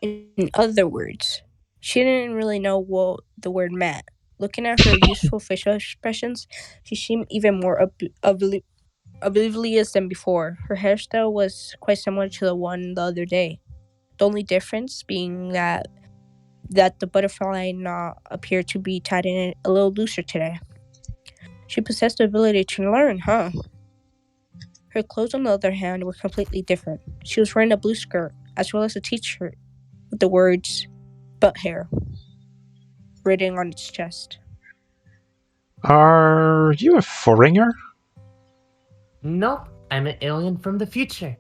In other words, she didn't really know what the word meant. Looking at her useful facial expressions, she seemed even more oblivious than before. Her hairstyle was quite similar to the one the other day. The only difference being that the butterfly knot appeared to be tied in a little looser today. She possessed the ability to learn, huh? Her clothes, on the other hand, were completely different. She was wearing a blue skirt, as well as a t-shirt, with the words, butt hair, written on its chest. Are you a foreigner? Nope, I'm an alien from the future.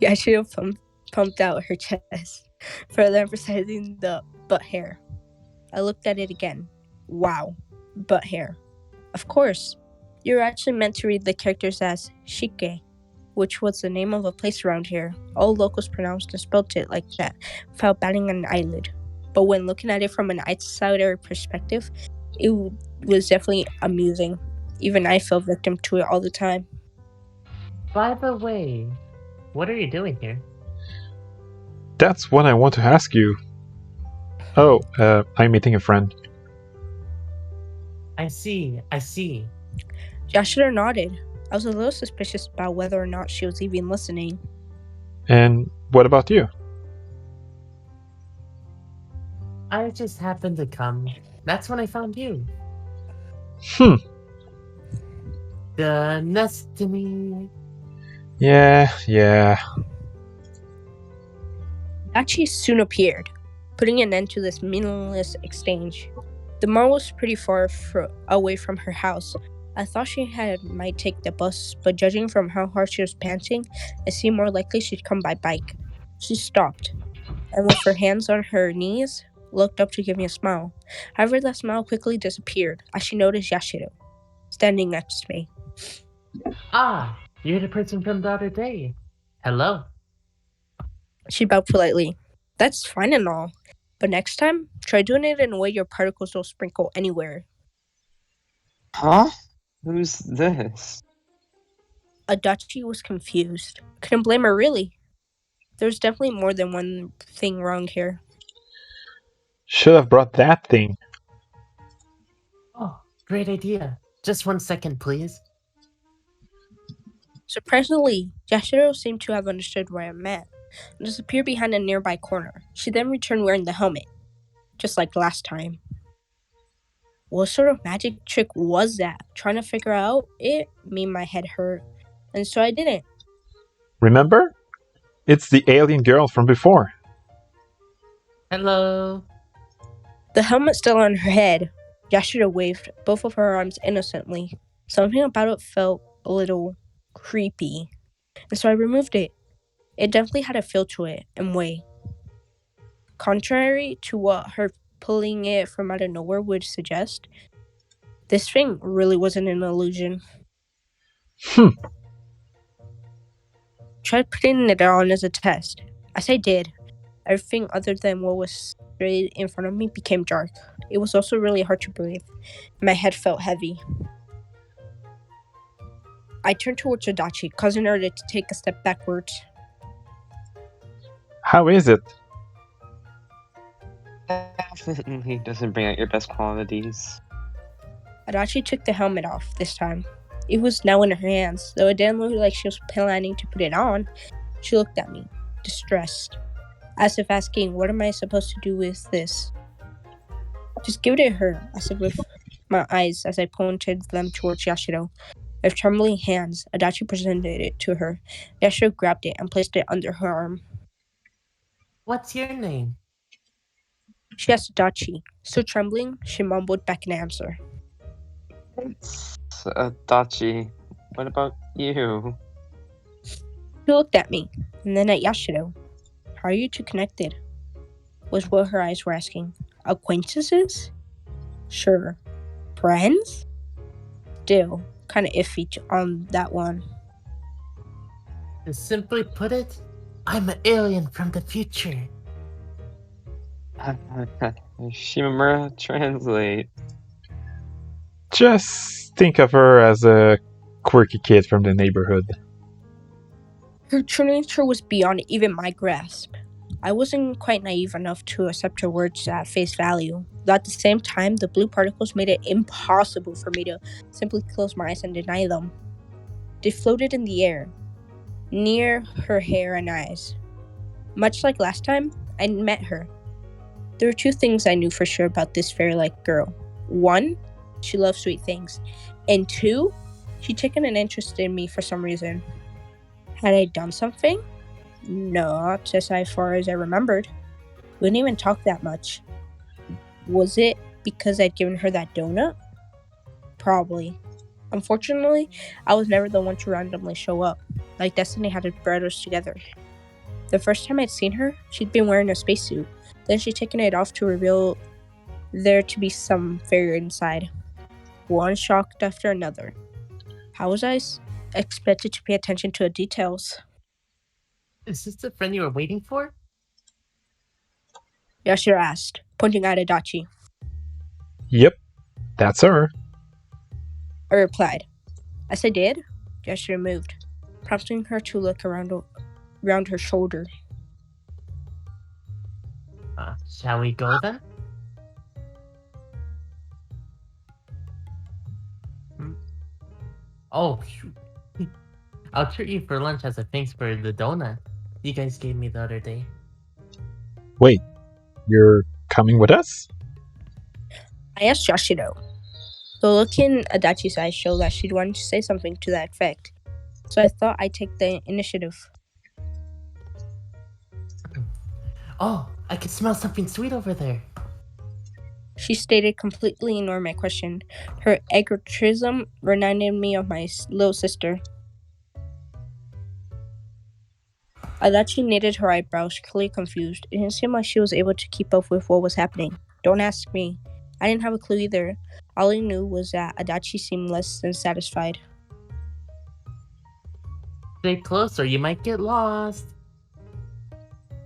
Yashiro pumped out her chest, further emphasizing the butt hair. I looked at it again. Wow, butt hair. Of course, you're actually meant to read the characters as Shike, which was the name of a place around here. All locals pronounced and spelled it like that, without batting an eyelid. But when looking at it from an outsider perspective, it was definitely amusing. Even I fell victim to it all the time. By the way, what are you doing here? That's what I want to ask you. Oh, I'm meeting a friend. I see. Yashiro nodded. I was a little suspicious about whether or not she was even listening. And what about you? I just happened to come. That's when I found you. The destiny. Yeah. Adachi soon appeared, putting an end to this meaningless exchange. The mall was pretty far away from her house. I thought she might take the bus, but judging from how hard she was panting, it seemed more likely she'd come by bike. She stopped, and with her hands on her knees, looked up to give me a smile. However, that smile quickly disappeared as she noticed Yashiro, standing next to me. Ah, you're the person from the other day. Hello. She bowed politely. That's fine and all, but next time, try doing it in a way your particles don't sprinkle anywhere. Huh? Who's this? Adachi was confused. Couldn't blame her, really. There was definitely more than one thing wrong here. Should have brought that thing. Oh, great idea. Just 1 second, please. Surprisingly, Yashiro seemed to have understood where I meant and disappeared behind a nearby corner. She then returned wearing the helmet, just like last time. What sort of magic trick was that? Trying to figure out it made my head hurt, and so I didn't. Remember? It's the alien girl from before. Hello. The helmet still on her head. Yashiro waved both of her arms innocently. Something about it felt a little creepy, and so I removed it. It definitely had a feel to it and way. Contrary to what her pulling it from out of nowhere would suggest, this thing really wasn't an illusion. Tried putting it on as a test. As I did, everything other than what was straight in front of me became dark. It was also really hard to breathe. My head felt heavy. I turned towards Adachi, causing her to take a step backwards. How is it? Definitely doesn't bring out your best qualities. Adachi took the helmet off this time. It was now in her hands, though it didn't look like she was planning to put it on. She looked at me, distressed, as if asking, what am I supposed to do with this? Just give it to her, I said with my eyes as I pointed them towards Yashiro. With trembling hands, Adachi presented it to her. Yashiro grabbed it and placed it under her arm. What's your name? She asked Adachi. Still trembling, she mumbled back an answer. It's Adachi. What about you? She looked at me, and then at Yashiro. How are you two connected? Was what her eyes were asking. Acquaintances? Sure. Friends? Still, kinda iffy on that one. To simply put it, I'm an alien from the future. Shimamura, translate. Just think of her as a quirky kid from the neighborhood. Her true nature was beyond even my grasp. I wasn't quite naive enough to accept her words at face value, though at the same time, the blue particles made it impossible for me to simply close my eyes and deny them. They floated in the air, near her hair and eyes. Much like last time, I met her. There were two things I knew for sure about this fairy-like girl. One, she loved sweet things. And two, she'd taken an interest in me for some reason. Had I done something? Not as far as I remembered. We didn't even talk that much. Was it because I'd given her that donut? Probably. Unfortunately, I was never the one to randomly show up, like destiny had brought us together. The first time I'd seen her, she'd been wearing a spacesuit. Then she'd taken it off to reveal there to be some fairy inside. One shocked after another. How was I expected to pay attention to the details? Is this the friend you were waiting for? Yashiro asked, pointing at Adachi. Yep, that's her. I replied. As I did, Yashiro moved, prompting her to look around her shoulder. Shall we go then? Oh, shoot. I'll treat you for lunch as a thanks for the donut you guys gave me the other day. Wait, you're coming with us? I asked Yashiro. The look in Adachi's eyes showed that she'd wanted to say something to that effect, so I thought I'd take the initiative. Oh, I can smell something sweet over there. She stated, completely ignoring my question. Her egotism reminded me of my little sister. Adachi knitted her eyebrows, clearly confused. It didn't seem like she was able to keep up with what was happening. Don't ask me. I didn't have a clue either. All I knew was that Adachi seemed less than satisfied. Stay close or you might get lost.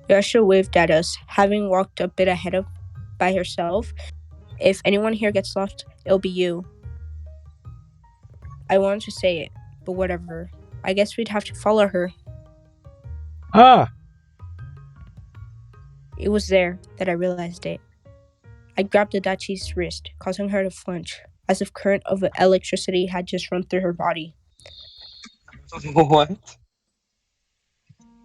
Yashiro waved at us, having walked a bit ahead by herself. If anyone here gets lost, it'll be you. I wanted to say it, but whatever. I guess we'd have to follow her. Ah! It was there that I realized it. I grabbed Adachi's wrist, causing her to flinch, as if current of electricity had just run through her body. What?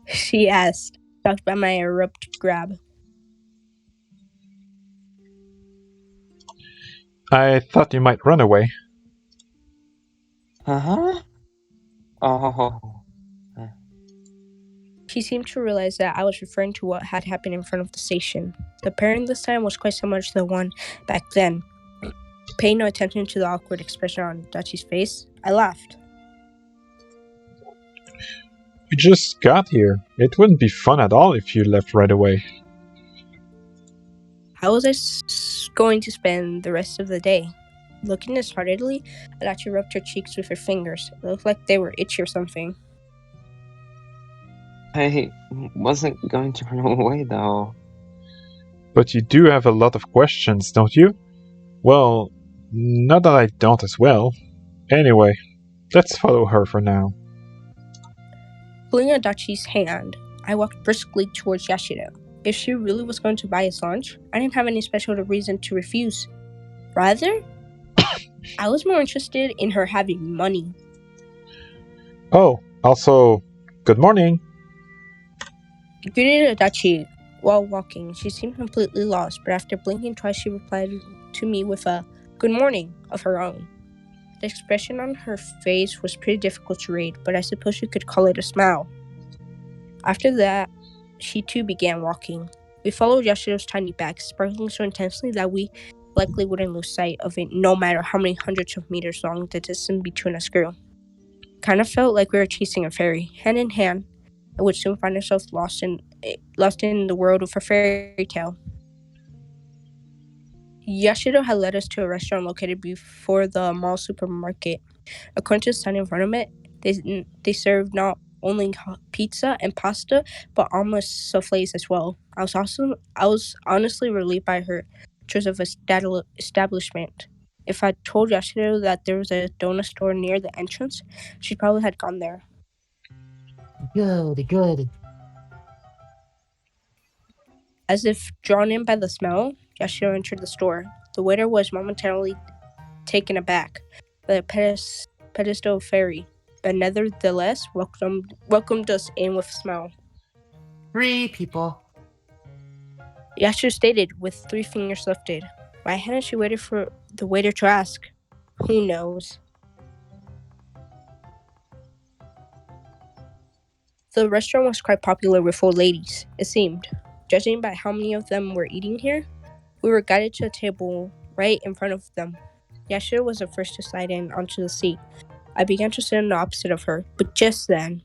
She asked, shocked by my abrupt grab. I thought you might run away. Uh-huh? Oh. She seemed to realize that I was referring to what had happened in front of the station. The pairing this time was quite similar to the one back then. Paying no attention to the awkward expression on Adachi's face, I laughed. We just got here. It wouldn't be fun at all if you left right away. How was I going to spend the rest of the day? Looking disheartedly, Adachi rubbed her cheeks with her fingers. It looked like they were itchy or something. I wasn't going to run away, though. But you do have a lot of questions, don't you? Well, not that I don't as well. Anyway, let's follow her for now. Pulling Adachi's hand, I walked briskly towards Yashiro. If she really was going to buy us lunch, I didn't have any special reason to refuse. Rather, I was more interested in her having money. Oh, also, good morning. I greeted Adachi while walking. She seemed completely lost, but after blinking twice, she replied to me with a good morning of her own. The expression on her face was pretty difficult to read, but I suppose you could call it a smile. After that, she too began walking. We followed Yashiro's tiny back, sparkling so intensely that we likely wouldn't lose sight of it no matter how many hundreds of meters long the distance between us grew. Kind of felt like we were chasing a fairy, hand in hand, and would soon find ourselves lost in the world of a fairy tale. Yashiro had led us to a restaurant located before the mall supermarket. According to the sign in front of it, they served not only pizza and pasta, but almost souffles as well. I was honestly relieved by her choice of establishment. If I told Yashiro that there was a donut store near the entrance, she probably had gone there. Good. As if drawn in by the smell, Yashiro entered the store. The waiter was momentarily taken aback by the pedestal fairy, but nevertheless welcomed us in with a smile. 3 people. Yashiro stated with 3 fingers lifted. Why hadn't she waited for the waiter to ask? Who knows? The restaurant was quite popular with old ladies, it seemed. Judging by how many of them were eating here, we were guided to a table right in front of them. Yashiro was the first to slide in onto the seat. I began to sit on the opposite of her, but just then,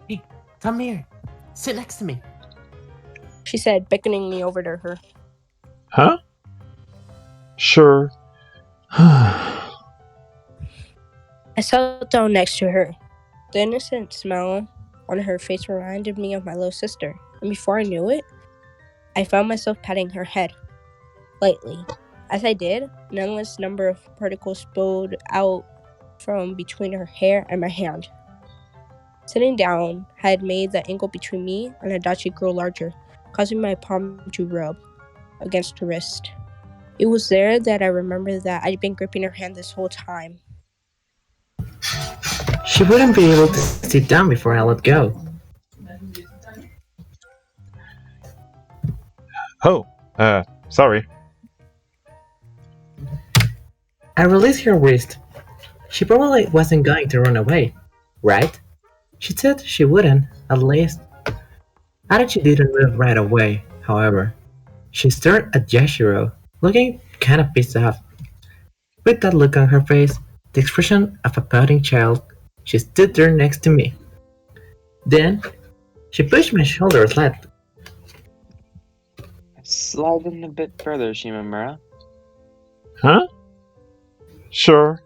Hey, come here. Sit next to me. she said, beckoning me over to her. Huh? Sure. I sat down next to her. The innocent smile on her face reminded me of my little sister, and before I knew it, I found myself patting her head, lightly. As I did, an endless number of particles spilled out from between her hair and my hand. Sitting down had made the angle between me and Adachi grow larger, causing my palm to rub against her wrist. It was there that I remembered that I'd been gripping her hand this whole time. She wouldn't be able to sit down before I let go. Oh, sorry. I released her wrist. She probably wasn't going to run away, right? She said she wouldn't, at least. Adachi didn't move right away, however. She stared at Yashiro, looking kind of pissed off. With that look on her face, the expression of a pouting child, she stood there next to me. Then, she pushed my shoulder slightly. Slide in a bit further, Shimamura. Huh? Sure.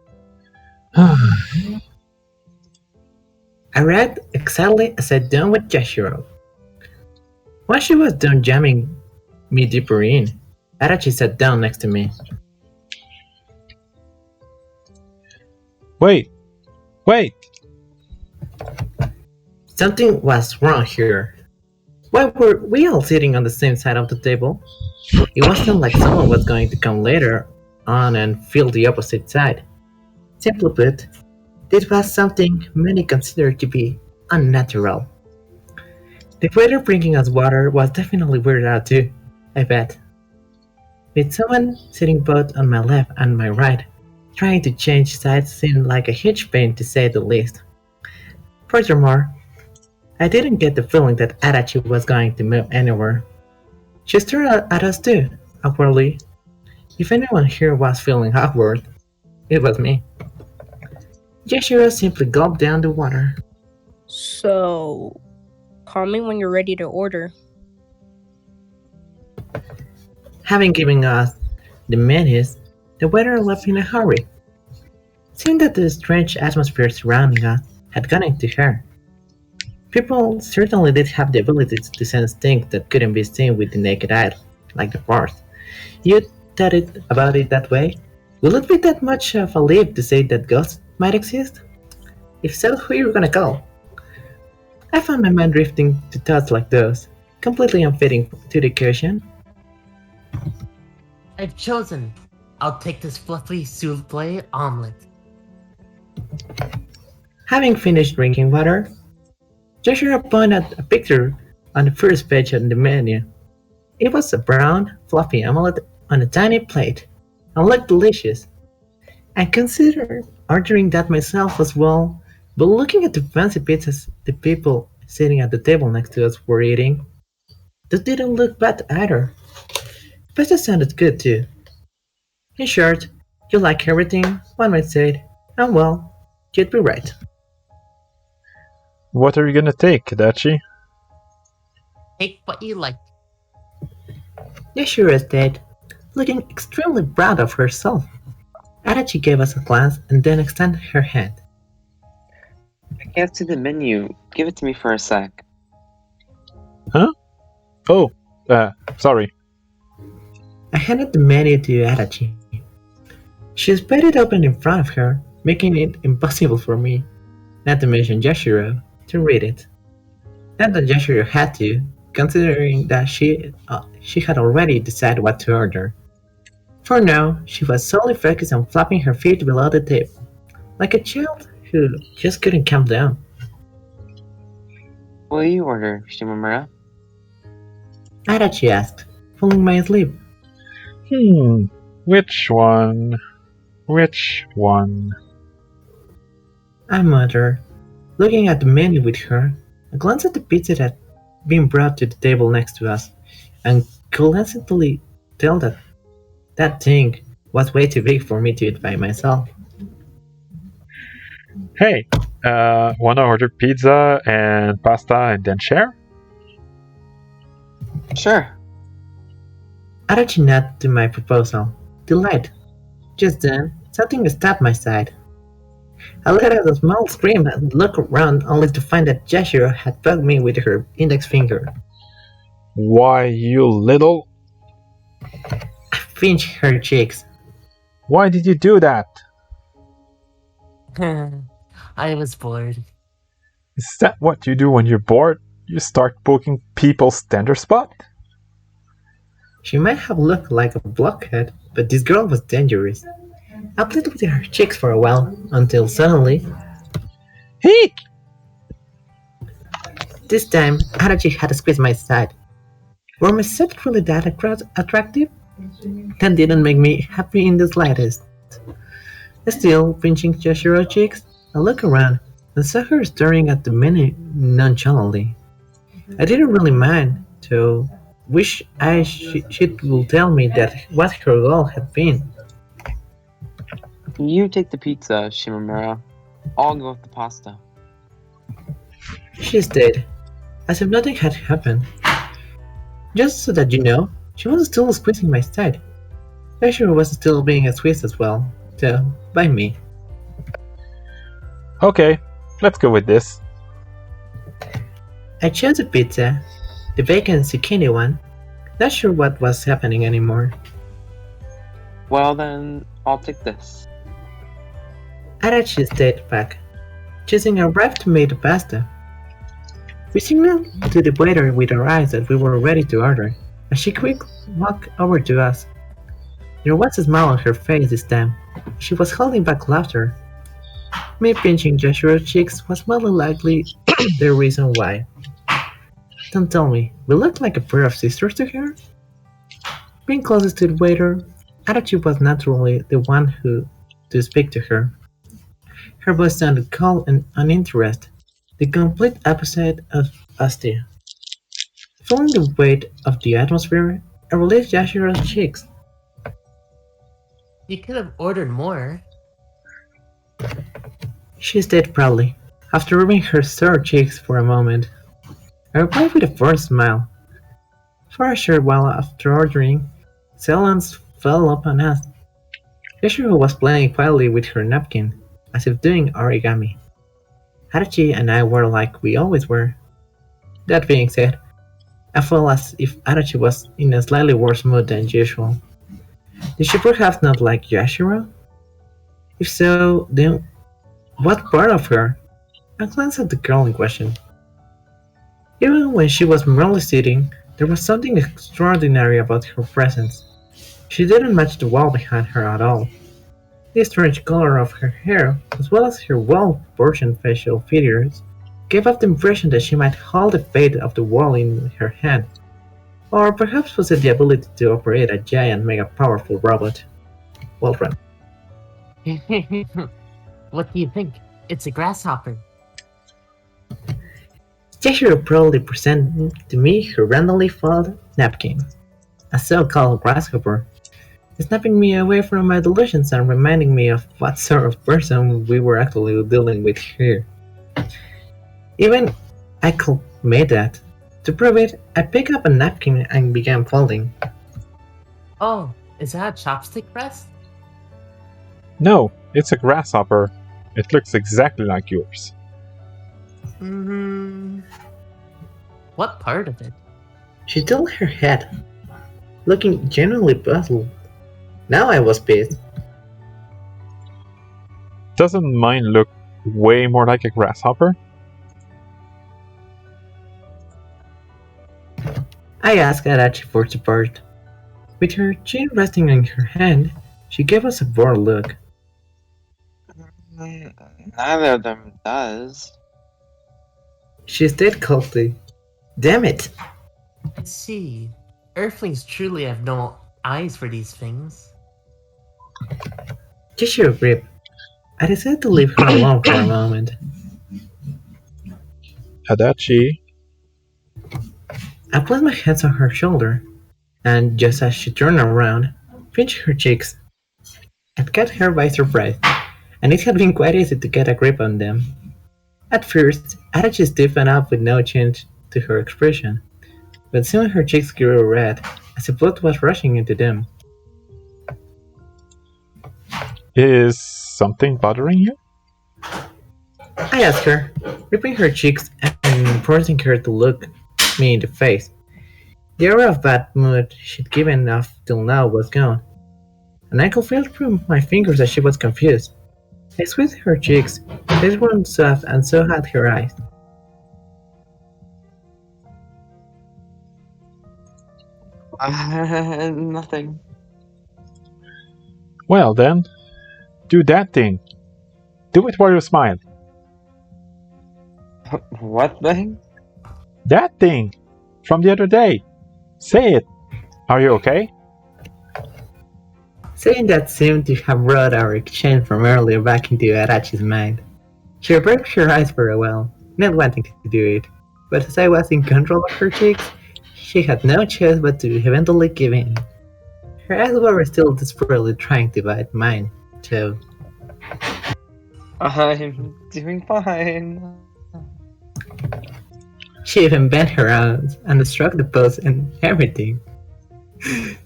I read exactly as I'd done with Yashiro. Once she was done jamming me deeper in, Adachi sat down next to me. Wait. Something was wrong here. Why were we all sitting on the same side of the table? It wasn't like someone was going to come later on and fill the opposite side. Simply put, this was something many considered to be unnatural. The waiter bringing us water was definitely weirded out too, I bet. With someone sitting both on my left and my right, trying to change sides seemed like a huge pain to say the least. Furthermore, I didn't get the feeling that Adachi was going to move anywhere. She stared at us too, awkwardly. If anyone here was feeling awkward, it was me. Yashiro simply gulped down the water. So, call me when you're ready to order. Having given us the menus, the waiter left in a hurry. Seeing that the strange atmosphere surrounding us had gotten to her. People certainly did have the ability to sense things that couldn't be seen with the naked eye, like the forest. You thought about it that way? Will it be that much of a leap to say that ghosts might exist? If so, who are you gonna call? I found my mind drifting to thoughts like those, completely unfitting to the occasion. I've chosen. I'll take this fluffy souffle omelet. Having finished drinking water, Yashiro pointed at a picture on the first page of the menu. It was a brown, fluffy omelette on a tiny plate, and looked delicious. I considered ordering that myself as well, but looking at the fancy pizzas the people sitting at the table next to us were eating, that didn't look bad either. Pasta sounded good too. In short, you like everything, one might say, and well, you'd be right. What are you gonna take, Adachi? Take what you like. Yashiro stayed, looking extremely proud of herself. Adachi gave us a glance and then extended her hand. I can't see the menu. Give it to me for a sec. Oh, sorry. I handed the menu to Adachi. She spread it open in front of her, making it impossible for me, not to mention Yashiro, to read it. Not that Yashiro had to, considering that she had already decided what to order. For now, she was solely focused on flapping her feet below the table, like a child who just couldn't calm down. What will you order, Shimamura? Adachi asked, pulling my sleeve. Which one? Which one? I muttered, looking at the menu with her. I glanced at the pizza that had been brought to the table next to us, and could instantly tell that that thing was way too big for me to eat by myself. Hey, wanna order pizza and pasta and then share? Sure. Adachi nodded to my proposal, delighted. Just then, something stabbed my side. I let out a small scream and looked around only to find that Yashiro had poked me with her index finger. Why, you little... I pinched her cheeks. Why did you do that? I was bored. Is that what you do when you're bored? You start poking people's tender spot? She might have looked like a blockhead, but this girl was dangerous. I played with her cheeks for a while, until suddenly... Heek! This time, Adachi had to squeeze my side. Were my set really that attractive? That didn't make me happy in the slightest. Still pinching Yashiro's cheeks, I looked around and saw her staring at the menu nonchalantly. I didn't really mind, though wish she would tell me that what her goal had been. You take the pizza, Shimamura. I'll go with the pasta. She stayed, as if nothing had happened. Just so that you know, she was still squeezing my side. Yashiro was still being squeezed as well, though by me. Okay, let's go with this. I chose a pizza, the bacon zucchini one, not sure what was happening anymore. Well then, I'll take this. Adachi stayed back, choosing a ripe-tomato pasta. We signaled to the waiter with our eyes that we were ready to order, and she quickly walked over to us. There was a smile on her face this time. She was holding back laughter. Me pinching Yashiro's cheeks was more than likely the reason why. Don't tell me, we looked like a pair of sisters to her? Being closest to the waiter, Adachi was naturally the one to speak to her. Her voice sounded cold and uninterested, the complete opposite of austere. Feeling the weight of the atmosphere, I released Yashiro's cheeks. You could have ordered more. She stayed proudly, after rubbing her sore cheeks for a moment. I replied with a forced smile. For a short while after ordering, silence fell upon us. Yashiro was playing quietly with her napkin, as if doing origami. Adachi and I were like we always were. That being said, I felt as if Adachi was in a slightly worse mood than usual. Did she perhaps not like Yashiro? If so, then what part of her? I glanced at the girl in question. Even when she was merely sitting, there was something extraordinary about her presence. She didn't match the wall behind her at all. The strange color of her hair, as well as her well-proportioned facial features, gave off the impression that she might hold the fate of the world in her hand, or perhaps possess the ability to operate a giant, mega-powerful robot. Well run. What do you think? It's a grasshopper. Yashiro proudly presented to me her randomly folded napkin, a so-called grasshopper, snapping me away from my delusions and reminding me of what sort of person we were actually dealing with here. Even I could make that. To prove it, I picked up a napkin and began folding. Oh, is that a chopstick rest? No, it's a grasshopper. It looks exactly like yours. What part of it? She tilted her head, looking genuinely puzzled. Now I was pissed. Doesn't mine look way more like a grasshopper? I asked Adachi for support. With her chin resting on her hand, she gave us a bored look. Neither of them does. She stayed coldly. Damn it! I see. Earthlings truly have no eyes for these things. Yashiro gripped. I decided to leave her alone for a moment. Adachi, I placed my hands on her shoulder, and just as she turned around, pinched her cheeks. It caught her by surprise, and it had been quite easy to get a grip on them. At first, Adachi stiffened up with no change to her expression, but soon her cheeks grew red as the blood was rushing into them. is something bothering you? I asked her, gripping her cheeks and forcing her to look me in the face. The aura of bad mood she'd given off till now was gone, and I could feel through my fingers that she was confused. I squeezed her cheeks, they were soft and so had her eyes. Nothing. Well then, do that thing. Do it while you smile. What thing? That thing! From the other day! Say it! Are you okay? Saying that seemed to have brought our exchange from earlier back into Adachi's mind. She averted her eyes for a while, not wanting to do it, but as I was in control of her cheeks, she had no choice but to eventually give in. Her eyes were still desperately trying to bite mine, so I'm doing fine. she even bent her arms and struck the post and everything.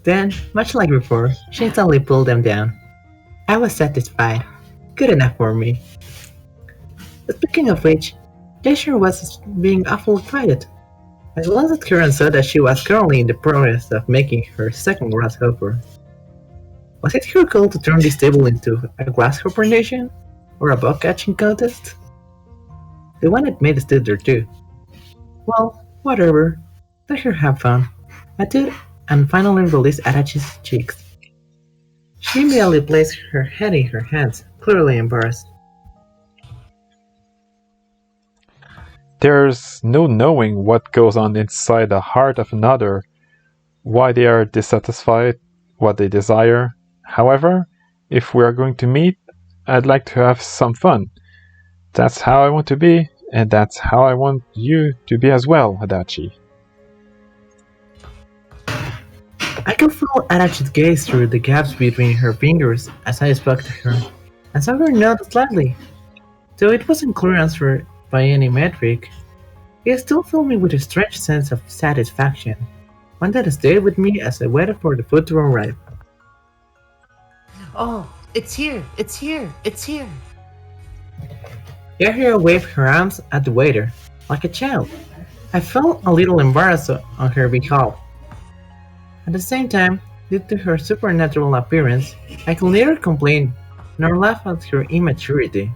Then, much like before, she instantly pulled them down. I was satisfied. Good enough for me. Speaking of which, Yashiro was being awfully quiet. I glanced at her and saw that she was currently in the process of making her second grasshopper. Was it her goal to turn this table into a grasshopper nation? Or a bug catching contest? The one that made stood there too. Well, whatever. Let her have fun. I did, and finally released Adachi's cheeks. She immediately placed her head in her hands, clearly embarrassed. There's no knowing what goes on inside the heart of another, why they are dissatisfied, what they desire. However, if we are going to meet, I'd like to have some fun. That's how I want to be, and that's how I want you to be as well, Adachi. I could follow Adachi's gaze through the gaps between her fingers as I spoke to her, and saw her nod slightly. Though it wasn't clear answer by any metric, it still filled me with a strange sense of satisfaction, one that stayed with me as I waited for the food to arrive. Oh, it's here! It's here! It's here! Yashiro waved her arms at the waiter, like a child. I felt a little embarrassed on her behalf. At the same time, due to her supernatural appearance, I could neither complain nor laugh at her immaturity.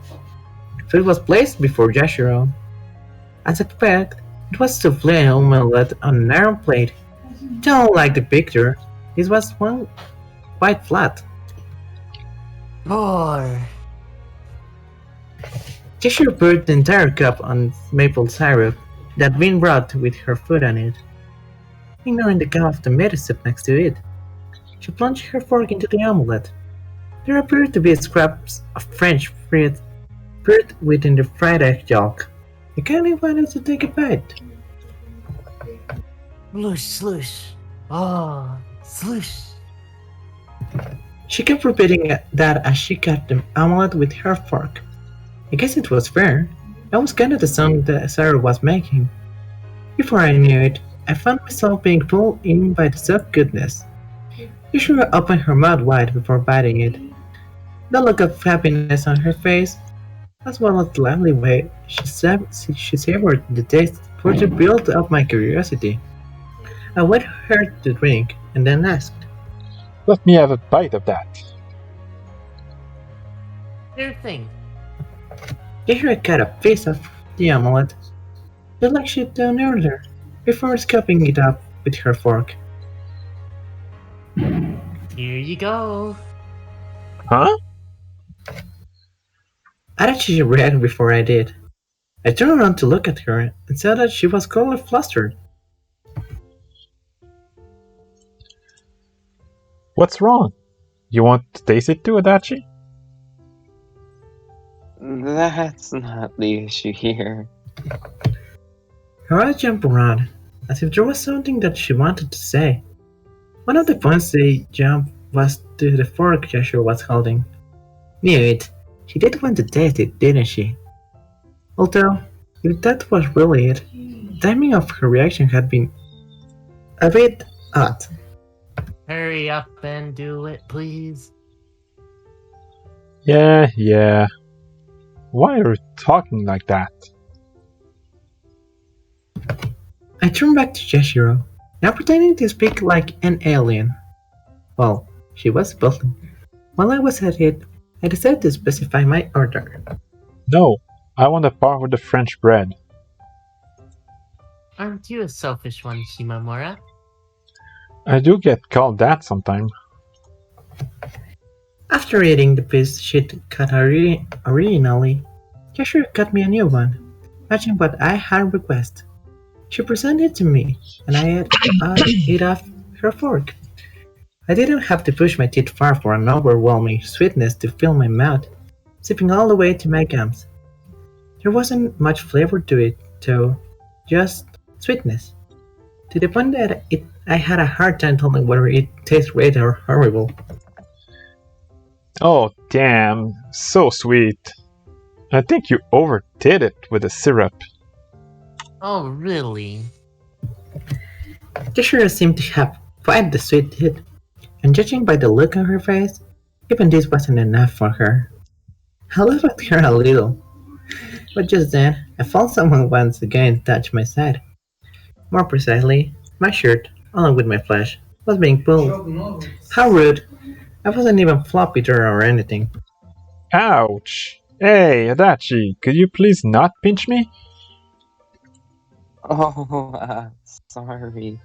Food was placed before Yashiro. As expected, it was souffle and omelette on an iron plate. Don't like the picture, this was one quite flat. More. Yashiro poured the entire cup on maple syrup that had been brought with her food on it, ignoring the cup of tomato soup next to it. She plunged her fork into the omelette. There appeared to be scraps of French fruit within the fried egg yolk. I kinda wanted to take a bite. Slush, slush. Oh, slush. She kept repeating that as she cut the omelette with her fork. I guess it was fair. That was kinda the sound that Sarah was making. Before I knew it, I found myself being pulled in by the soup goodness. Yashiro opened her mouth wide before biting it. The look of happiness on her face, as well as the lively way she savored the taste, further built up my curiosity. I waited for her to drink, and then asked, Let me have a bite of that. Sure thing. Yashiro cut a piece of the omelette, just like she'd done earlier, before scooping it up with her fork. Here you go. Huh? Adachi reacted before I did. I turned around to look at her and saw that she was color flustered. What's wrong? You want to taste it too, Adachi? That's not the issue here. Her eyes jumped around, as if there was something that she wanted to say. One of the points they jumped was to the fork Yashiro was holding. Knew it. She did want to taste it, didn't she? Although, if that was really it, the timing of her reaction had been a bit odd. Hurry up and do it, please. Yeah. Why are you talking like that? I turned back to Yashiro, now pretending to speak like an alien. Well, she was supposed to. While I was at it, I decided to specify my order. No, I want a part with the French bread. Aren't you a selfish one, Shimamura? I do get called that sometime. After eating the piece she'd cut originally, Yashiro cut me a new one, matching what I had requested. She presented it to me, and I ate it off her fork. I didn't have to push my teeth far for an overwhelming sweetness to fill my mouth, sipping all the way to my gums. There wasn't much flavor to it, though, just sweetness. To the point that I had a hard time telling whether it tastes great or horrible. Oh, damn, so sweet. I think you overdid it with the syrup. Oh, really? Yashiro seemed to have quite the sweet tooth, and judging by the look on her face, even this wasn't enough for her. I laughed at her a little, but just then I felt someone once again touch my side. More precisely, my shirt, along with my flesh, was being pulled. How rude! I wasn't even floppy there or anything. Ouch! Hey, Adachi, could you please not pinch me? Oh, sorry.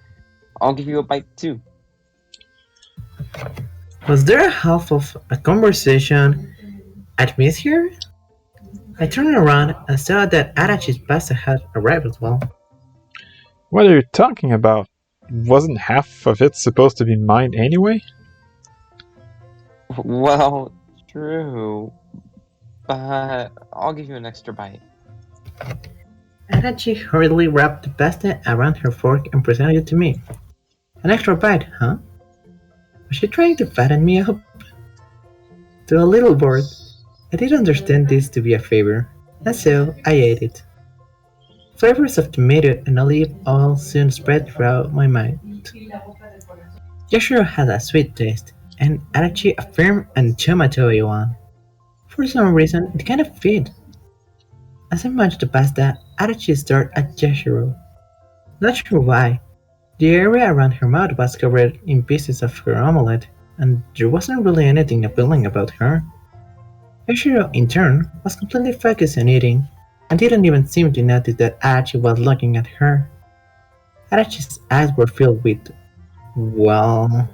I'll give you a bite too. Was there a half of a conversation I'd missed here? I turned around and saw that Adachi's pasta had arrived as well. What are you talking about? Wasn't half of it supposed to be mine anyway? Well, true. But I'll give you an extra bite. Adachi hurriedly wrapped the pasta around her fork and presented it to me. An extra bite, huh? Was she trying to fatten me up? To a little bored, I did understand this to be a favor, and so I ate it. Flavors of tomato and olive oil soon spread throughout my mouth. Yashiro had a sweet taste, and Adachi a firm and tomatoey one. For some reason, it kind of fit. As I munched the pasta, Adachi stared at Yashiro. Not sure why. The area around her mouth was covered in pieces of her omelette, and there wasn't really anything appealing about her. Yashiro, in turn, was completely focused on eating, and didn't even seem to notice that Adachi was looking at her. Adachi's eyes were filled with, well...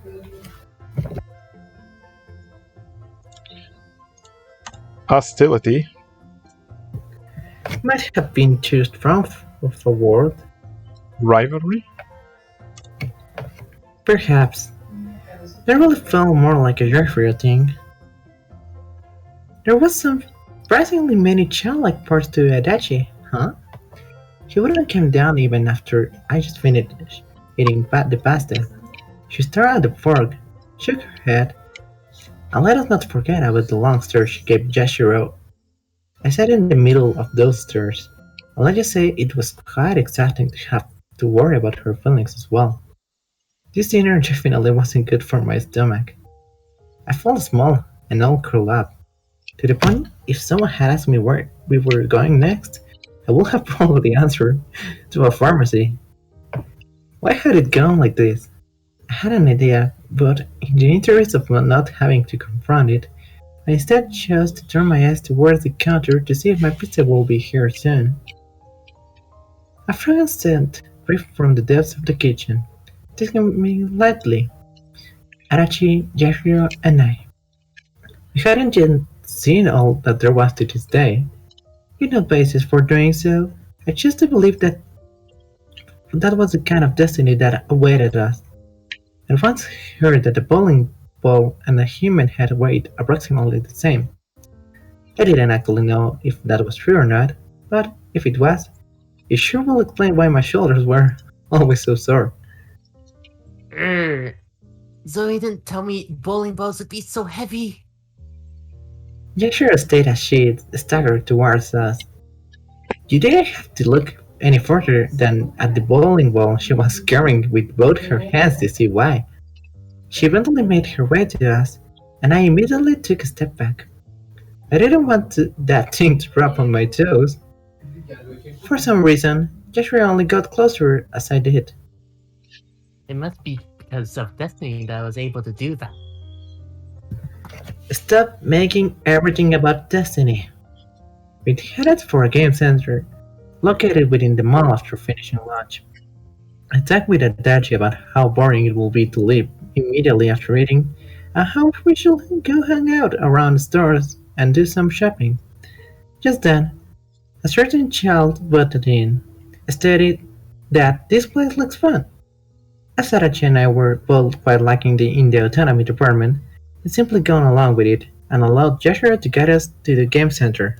Hostility? Might have been too strong of a word. Rivalry? Perhaps. It really felt more like a Yashiro thing. There was some surprisingly many childlike parts to Adachi, huh? She wouldn't come down even after I just finished eating the pasta. She stared at the fork, shook her head, and let us not forget about the long stare she gave Yashiro. I sat in the middle of those stares, and let's just say it was quite exciting to have to worry about her feelings as well. This dinner definitely wasn't good for my stomach. I felt small and all curled up, to the point if someone had asked me where we were going next, I would have probably answered to a pharmacy. Why had it gone like this? I had an idea, but in the interest of not having to confront it, I instead chose to turn my eyes towards the counter to see if my pizza will be here soon. A fragrance scent drifted from the depths of the kitchen, taking me lightly. Adachi, Yashiro, and I. We hadn't yet seen all that there was to this day. With no basis for doing so, I chose to believe that was the kind of destiny that awaited us. And once heard that the bowling ball and a human head weighed approximately the same. I didn't actually know if that was true or not, but if it was, it sure will explain why my shoulders were always so sore. Zoe didn't tell me bowling balls would be so heavy. Yashiro stayed as she staggered towards us. You didn't have to look any further than at the bowling ball she was carrying with both her hands to see why. She eventually made her way to us, and I immediately took a step back. I didn't want that thing to drop on my toes. For some reason, Yashiro only got closer as I did. It must be because of destiny that I was able to do that. Stop making everything about destiny. We headed for a game center, located within the mall after finishing lunch. I talked with Adachi about how boring it will be to leave immediately after eating, and how we should go hang out around the stores and do some shopping. Just then, a certain child butted in, stated that this place looks fun. As Adachi and I were both quite liking in the autonomy department, we simply gone along with it and allowed Yashiro to guide us to the game center.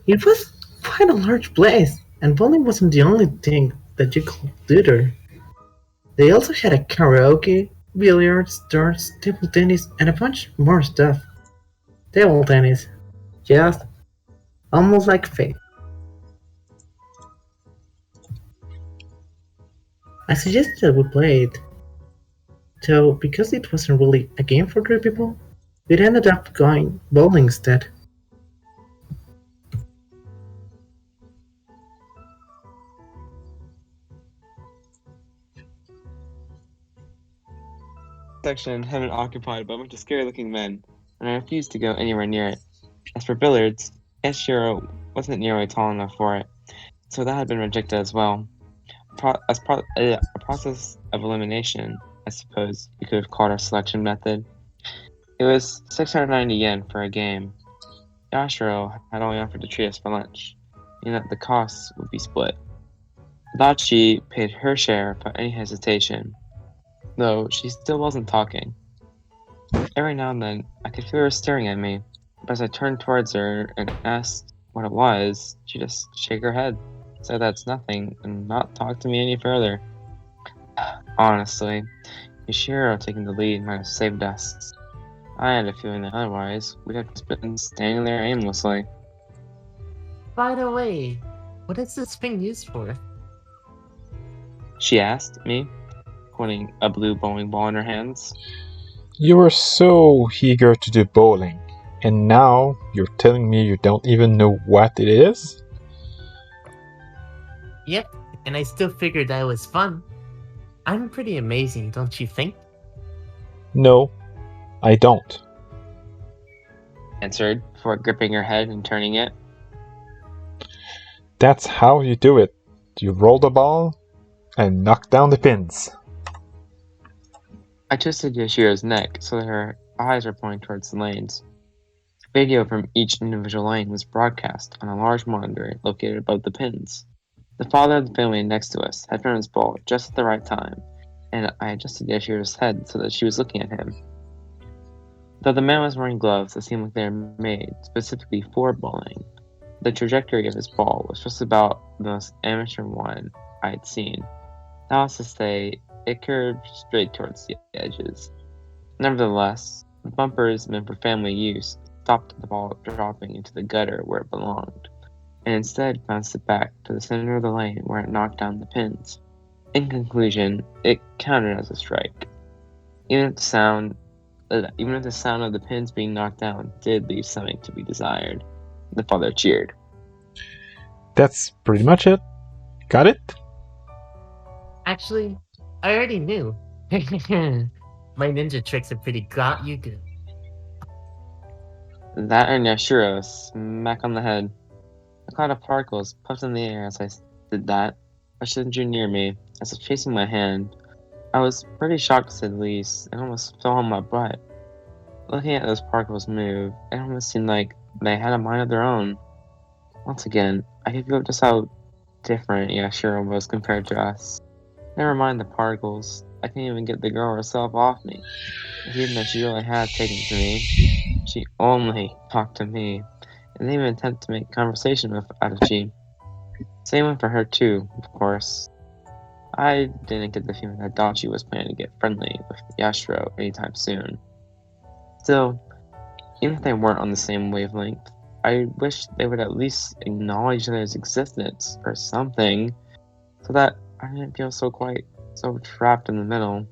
It was quite a large place, and bowling wasn't the only thing that you could do there. They also had a karaoke, billiards, darts, table tennis, and a bunch more stuff. Table tennis. Just almost like fate. I suggested that we play it, though because it wasn't really a game for 3 people, we ended up going bowling instead. Section had been occupied by a bunch of scary-looking men, and I refused to go anywhere near it. As for billiards, Yashiro wasn't nearly tall enough for it, so that had been rejected as well. A process of elimination, I suppose you could have called our selection method. It was 690 yen for a game. Yashiro had only offered to treat us for lunch, meaning that the costs would be split. Adachi paid her share without any hesitation, though she still wasn't talking. Every now and then, I could feel her staring at me, but as I turned towards her and asked what it was, she'd just shake her head, say that's nothing, and not talk to me any further. Honestly, Yashiro taking the lead might have saved us. I had a feeling that otherwise, we'd have just been standing there aimlessly. By the way, what is this thing used for? She asked me, holding a blue bowling ball in her hands. You were so eager to do bowling, and now you're telling me you don't even know what it is? Yep, and I still figured that it was fun. I'm pretty amazing, don't you think? No, I don't. Answered, before gripping her head and turning it. That's how you do it. You roll the ball and knock down the pins. I twisted Yashiro's neck so that her eyes were pointing towards the lanes. Video from each individual lane was broadcast on a large monitor located above the pins. The father of the family next to us had thrown his ball just at the right time, and I adjusted Yashiro's head so that she was looking at him. Though the man was wearing gloves that seemed like they were made specifically for bowling, the trajectory of his ball was just about the most amateur one I had seen. That was to say, it curved straight towards the edges. Nevertheless, the bumpers meant for family use stopped the ball dropping into the gutter where it belonged, and instead bounced it back to the center of the lane where it knocked down the pins. In conclusion, it counted as a strike. Even if the sound of the pins being knocked down did leave something to be desired. The father cheered. That's pretty much it. Got it? Actually, I already knew. My ninja tricks are pretty got you good. That and Yashiro smack on the head. A cloud of particles puffed in the air as I did that, pushing near me as if chasing my hand. I was pretty shocked to say the least, and almost fell on my butt. Looking at those particles move, it almost seemed like they had a mind of their own. Once again, I could feel just how different Yashiro was compared to us. Never mind the particles, I couldn't even get the girl herself off me. Even though she really had taken to me, she only talked to me, and didn't even attempt to make conversation with Adachi. Same went for her too, of course. I didn't get the feeling that Adachi was planning to get friendly with Yashiro anytime soon. Still, even if they weren't on the same wavelength, I wish they would at least acknowledge each other's existence or something, so that I didn't feel so trapped in the middle.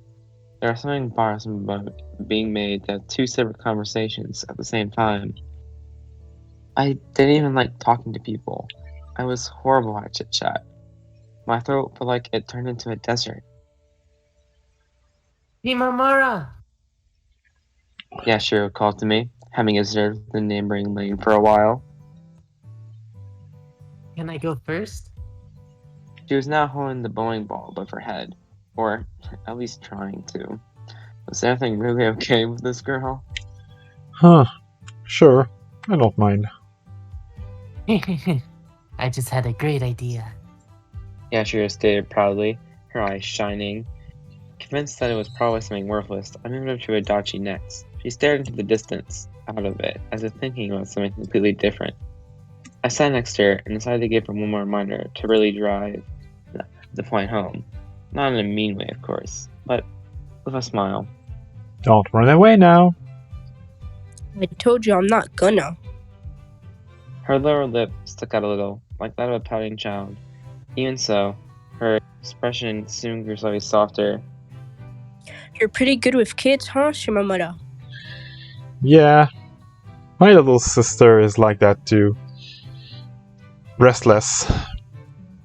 There was something bothersome about being made to have two separate conversations at the same time. I didn't even like talking to people. I was horrible at chit-chat. My throat felt like it turned into a desert. Shimamura! Yashiro called to me, having observed the neighboring lane for a while. Can I go first? She was now holding the bowling ball above her head, or at least trying to. Was everything really okay with this girl? Huh. Sure. I don't mind. I just had a great idea. Yashiro stated proudly, her eyes shining. Convinced that it was probably something worthless, I moved up to Adachi next. She stared into the distance, out of it, as if thinking about something completely different. I sat next to her and decided to give her one more reminder to really drive the point home. Not in a mean way, of course, but with a smile. Don't run away now. I told you I'm not gonna. Her lower lip stuck out a little, like that of a pouting child. Even so, her expression soon grew slightly softer. You're pretty good with kids, huh, Shimamura? Yeah. My little sister is like that too. Restless.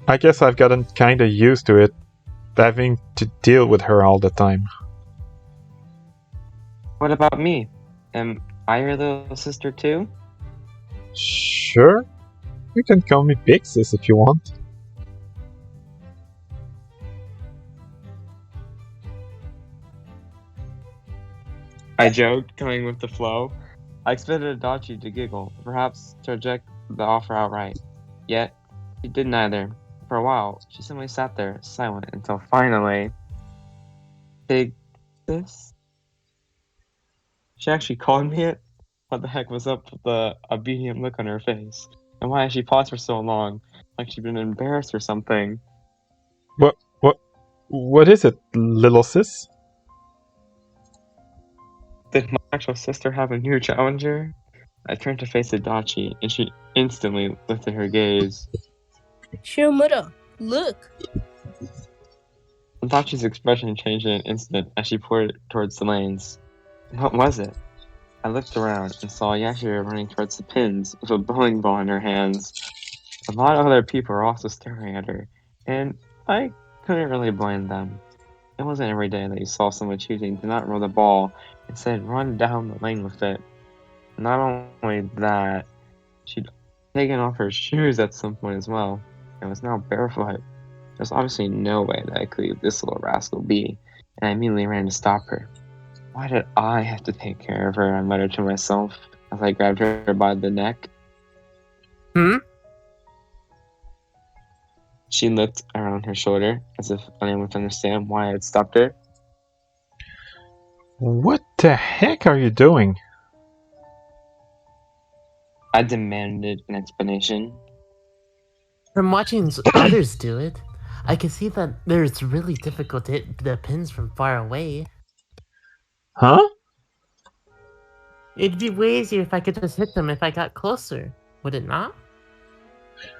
I guess I've gotten kinda used to it, having to deal with her all the time. What about me? Am I your little sister too? Sure. You can call me Big Sis if you want. I joked, going with the flow. I expected Adachi to giggle, perhaps to reject the offer outright. Yet, she did neither. For a while, she simply sat there, silent, until finally... Big Sis? She actually called me it? What the heck was up with the obedient look on her face? And why had she paused for so long? Like she'd been embarrassed or something. What is it, little sis? Did my actual sister have a new challenger? I turned to face Adachi, and she instantly lifted her gaze. Shimamura, look! Adachi's expression changed in an instant as she pointed towards the lanes. What was it? I looked around and saw Yashiro running towards the pins with a bowling ball in her hands. A lot of other people were also staring at her, and I couldn't really blame them. It wasn't every day that you saw someone choosing to not roll the ball, instead run down the lane with it. Not only that, she'd taken off her shoes at some point as well, and was now barefoot. There's obviously no way that I could leave this little rascal be, and I immediately ran to stop her. Why did I have to take care of her? I muttered to myself as I grabbed her by the neck. She looked around her shoulder as if unable to understand why I had stopped her. What the heck are you doing? I demanded an explanation. From watching others do it, I can see that it's really difficult to hit the pins from far away. Huh? It'd be way easier if I could just hit them if I got closer, would it not?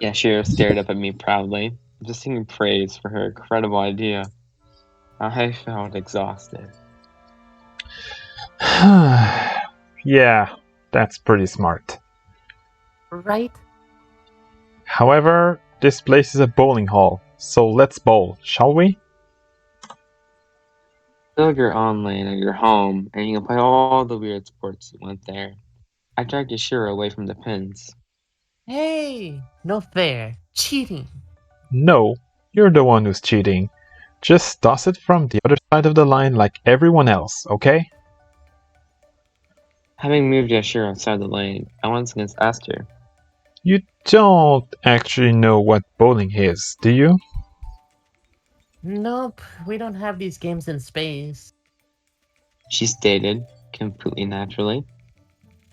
Yashiro stared up at me proudly, just singing praise for her incredible idea. I felt exhausted. Yeah, that's pretty smart. Right? However, this place is a bowling hall, so let's bowl, shall we? Build your own lane at your home, and you can play all the weird sports you want there. I dragged Yashiro away from the pins. Hey! No fair. Cheating. No, you're the one who's cheating. Just toss it from the other side of the line like everyone else, okay? Having moved Yashiro outside the lane, I once again asked her. You don't actually know what bowling is, do you? Nope, we don't have these games in space. She stated, completely naturally.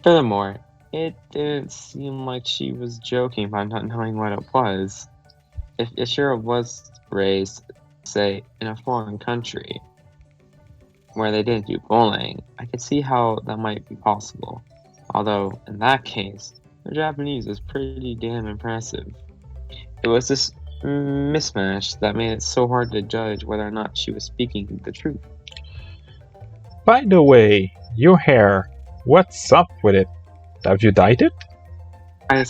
Furthermore, it didn't seem like she was joking by not knowing what it was. If Yashiro was raised, say, in a foreign country where they didn't do bowling, I could see how that might be possible. Although, in that case, her Japanese is pretty damn impressive. It was this mismatch that made it so hard to judge whether or not she was speaking the truth. By the way, your hair, what's up with it? Have you dyed it? I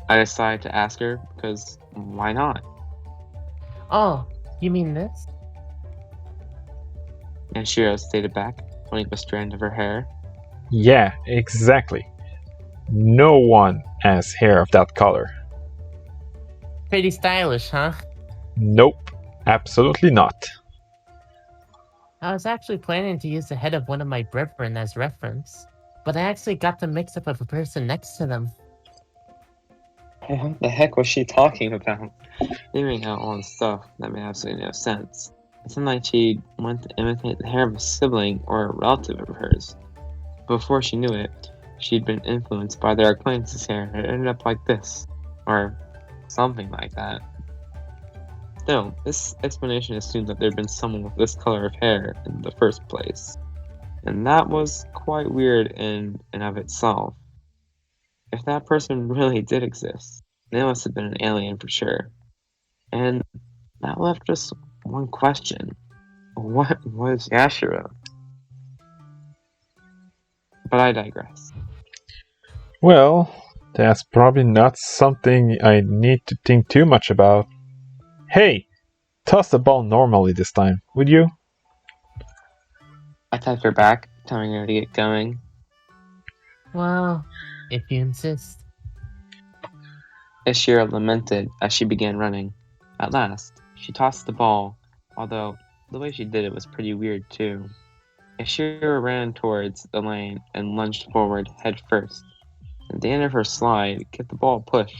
decided to ask her because why not? Oh, you mean this? Yashiro stated back, pointing up a strand of her hair. Yeah, exactly. No one has hair of that color. Pretty stylish, huh? Nope, absolutely not. I was actually planning to use the head of one of my brethren as reference, but I actually got the mix up of a person next to them. What the heck was she talking about? Leaving out all the stuff that made absolutely no sense. It seemed like she wanted to imitate the hair of a sibling or a relative of hers. Before she knew it, she'd been influenced by their acquaintance's hair and it ended up like this. Or something like that. Still, this explanation assumed that there'd been someone with this color of hair in the first place. And that was quite weird in and of itself. If that person really did exist, they must have been an alien for sure. And that left just one question. What was Yashiro? But I digress. Well, that's probably not something I need to think too much about. Hey, toss the ball normally this time, would you? I tapped her back, telling her to get going. Well, if you insist. Yashiro lamented as she began running. At last, she tossed the ball, although the way she did it was pretty weird too. Yashiro ran towards the lane and lunged forward head first. At the end of her slide, give the ball a push.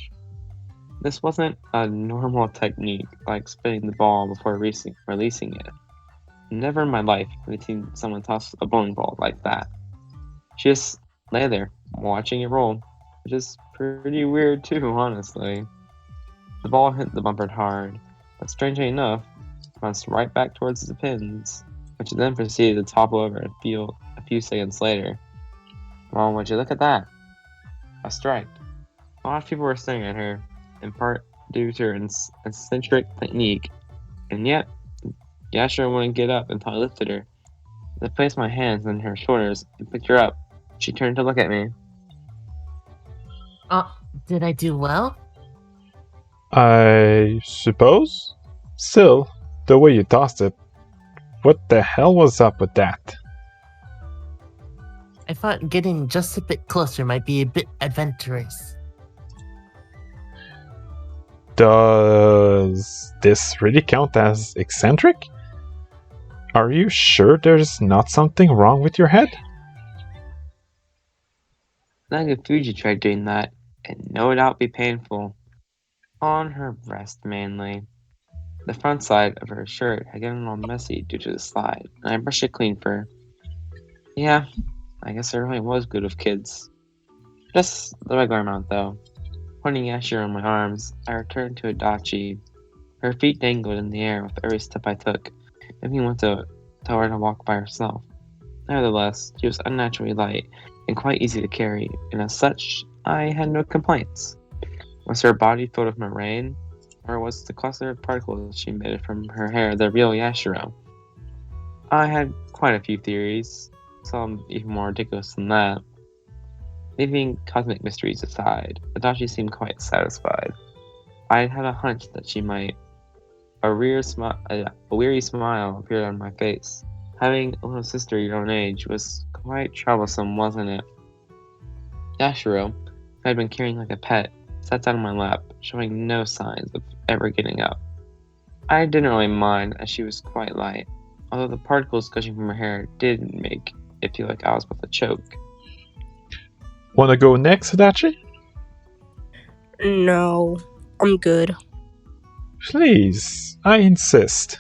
This wasn't a normal technique like spinning the ball before releasing it. Never in my life have I seen someone toss a bowling ball like that. She just lay there, watching it roll, which is pretty weird too, honestly. The ball hit the bumper hard, but strangely enough, bounced right back towards the pins, which then proceeded to topple over a few seconds later. Well, would you look at that? A strike. A lot of people were staring at her, in part due to her eccentric technique, and yet, Yashiro wouldn't get up until I lifted her. I placed my hands on her shoulders and picked her up. She turned to look at me. Did I do well? I suppose? Still, the way you tossed it, what the hell was up with that? I thought getting just a bit closer might be a bit adventurous. Does this really count as eccentric? Are you sure there's not something wrong with your head? Nagafuji tried doing that, and no doubt be painful. On her breast mainly. The front side of her shirt had gotten all messy due to the slide, and I brushed it clean for her. Yeah, I guess it really was good with kids. Just the regular amount, though. Pointing Yashiro in my arms, I returned to Adachi. Her feet dangled in the air with every step I took, making me want to tell her to walk by herself. Nevertheless, she was unnaturally light and quite easy to carry, and as such, I had no complaints. Was her body filled with moraine, or was the cluster of particles she emitted from her hair the real Yashiro? I had quite a few theories, some even more ridiculous than that. Leaving cosmic mysteries aside, Adachi seemed quite satisfied. I had a hunch that she might. A weary smile appeared on my face. Having a little sister your own age was quite troublesome, wasn't it? Yashiro, who I had been carrying like a pet, sat down on my lap, showing no signs of ever getting up. I didn't really mind, as she was quite light, although the particles gushing from her hair did make it feel like I was about to choke. Wanna go next, Adachi? No, I'm good. Please, I insist.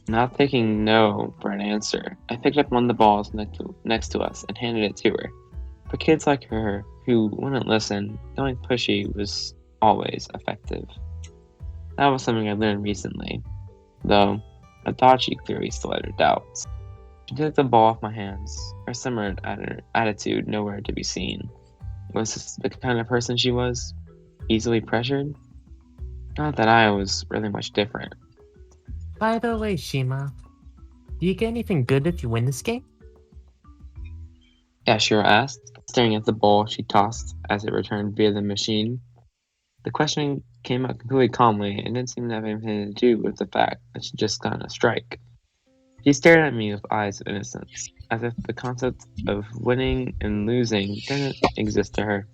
Not taking no for an answer, I picked up one of the balls next to us and handed it to her. For kids like her, who wouldn't listen, going pushy was always effective. That was something I learned recently, though I thought she clearly still had her doubts. She took the ball off my hands, her simmered attitude nowhere to be seen. Was this the kind of person she was? Easily pressured? Not that I was really much different. By the way, Shima, do you get anything good if you win this game? Yashiro asked, staring at the ball she tossed as it returned via the machine. The question came out completely calmly and didn't seem to have anything to do with the fact that she'd just gotten a strike. She stared at me with eyes of innocence, as if the concept of winning and losing didn't exist to her,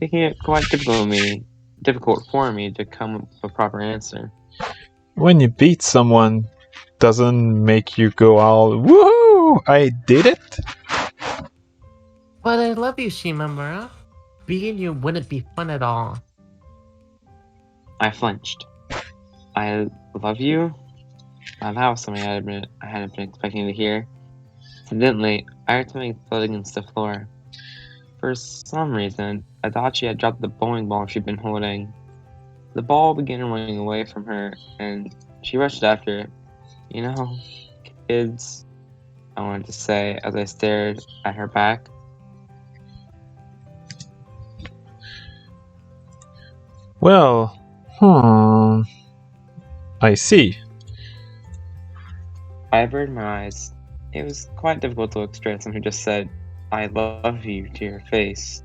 making it quite difficult for me to come up with a proper answer. When you beat someone, doesn't make you go all, woohoo, I did it? But I love you, Shimamura. Beating you wouldn't be fun at all. I flinched. I love you? Now that was something I hadn't been expecting to hear. Incidentally, I heard something thud against the floor. For some reason, Adachi had dropped the bowling ball she'd been holding. The ball began running away from her, and she rushed after it. You know, kids, I wanted to say as I stared at her back. Well, I see. I averted my eyes. It was quite difficult to look straight at someone who just said, I love you to your face.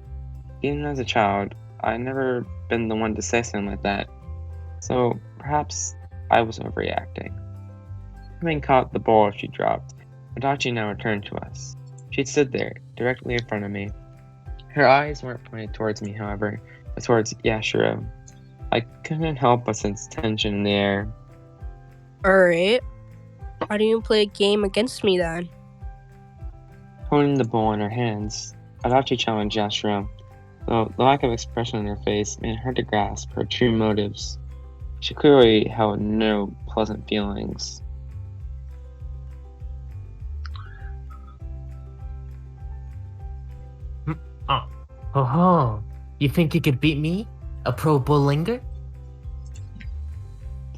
Even as a child, I'd never been the one to say something like that. So perhaps I was overreacting. Having caught the ball she dropped, Adachi now returned to us. She stood there, directly in front of me. Her eyes weren't pointed towards me, however, but towards Yashiro. I couldn't help but sense tension in the air. Alright. Why don't you play a game against me then? Holding the ball in her hands, Adachi challenged Yashiro, though the lack of expression on her face made it hard to grasp her true motives. She clearly held no pleasant feelings. Oh, you think you could beat me? A pro bowlinger?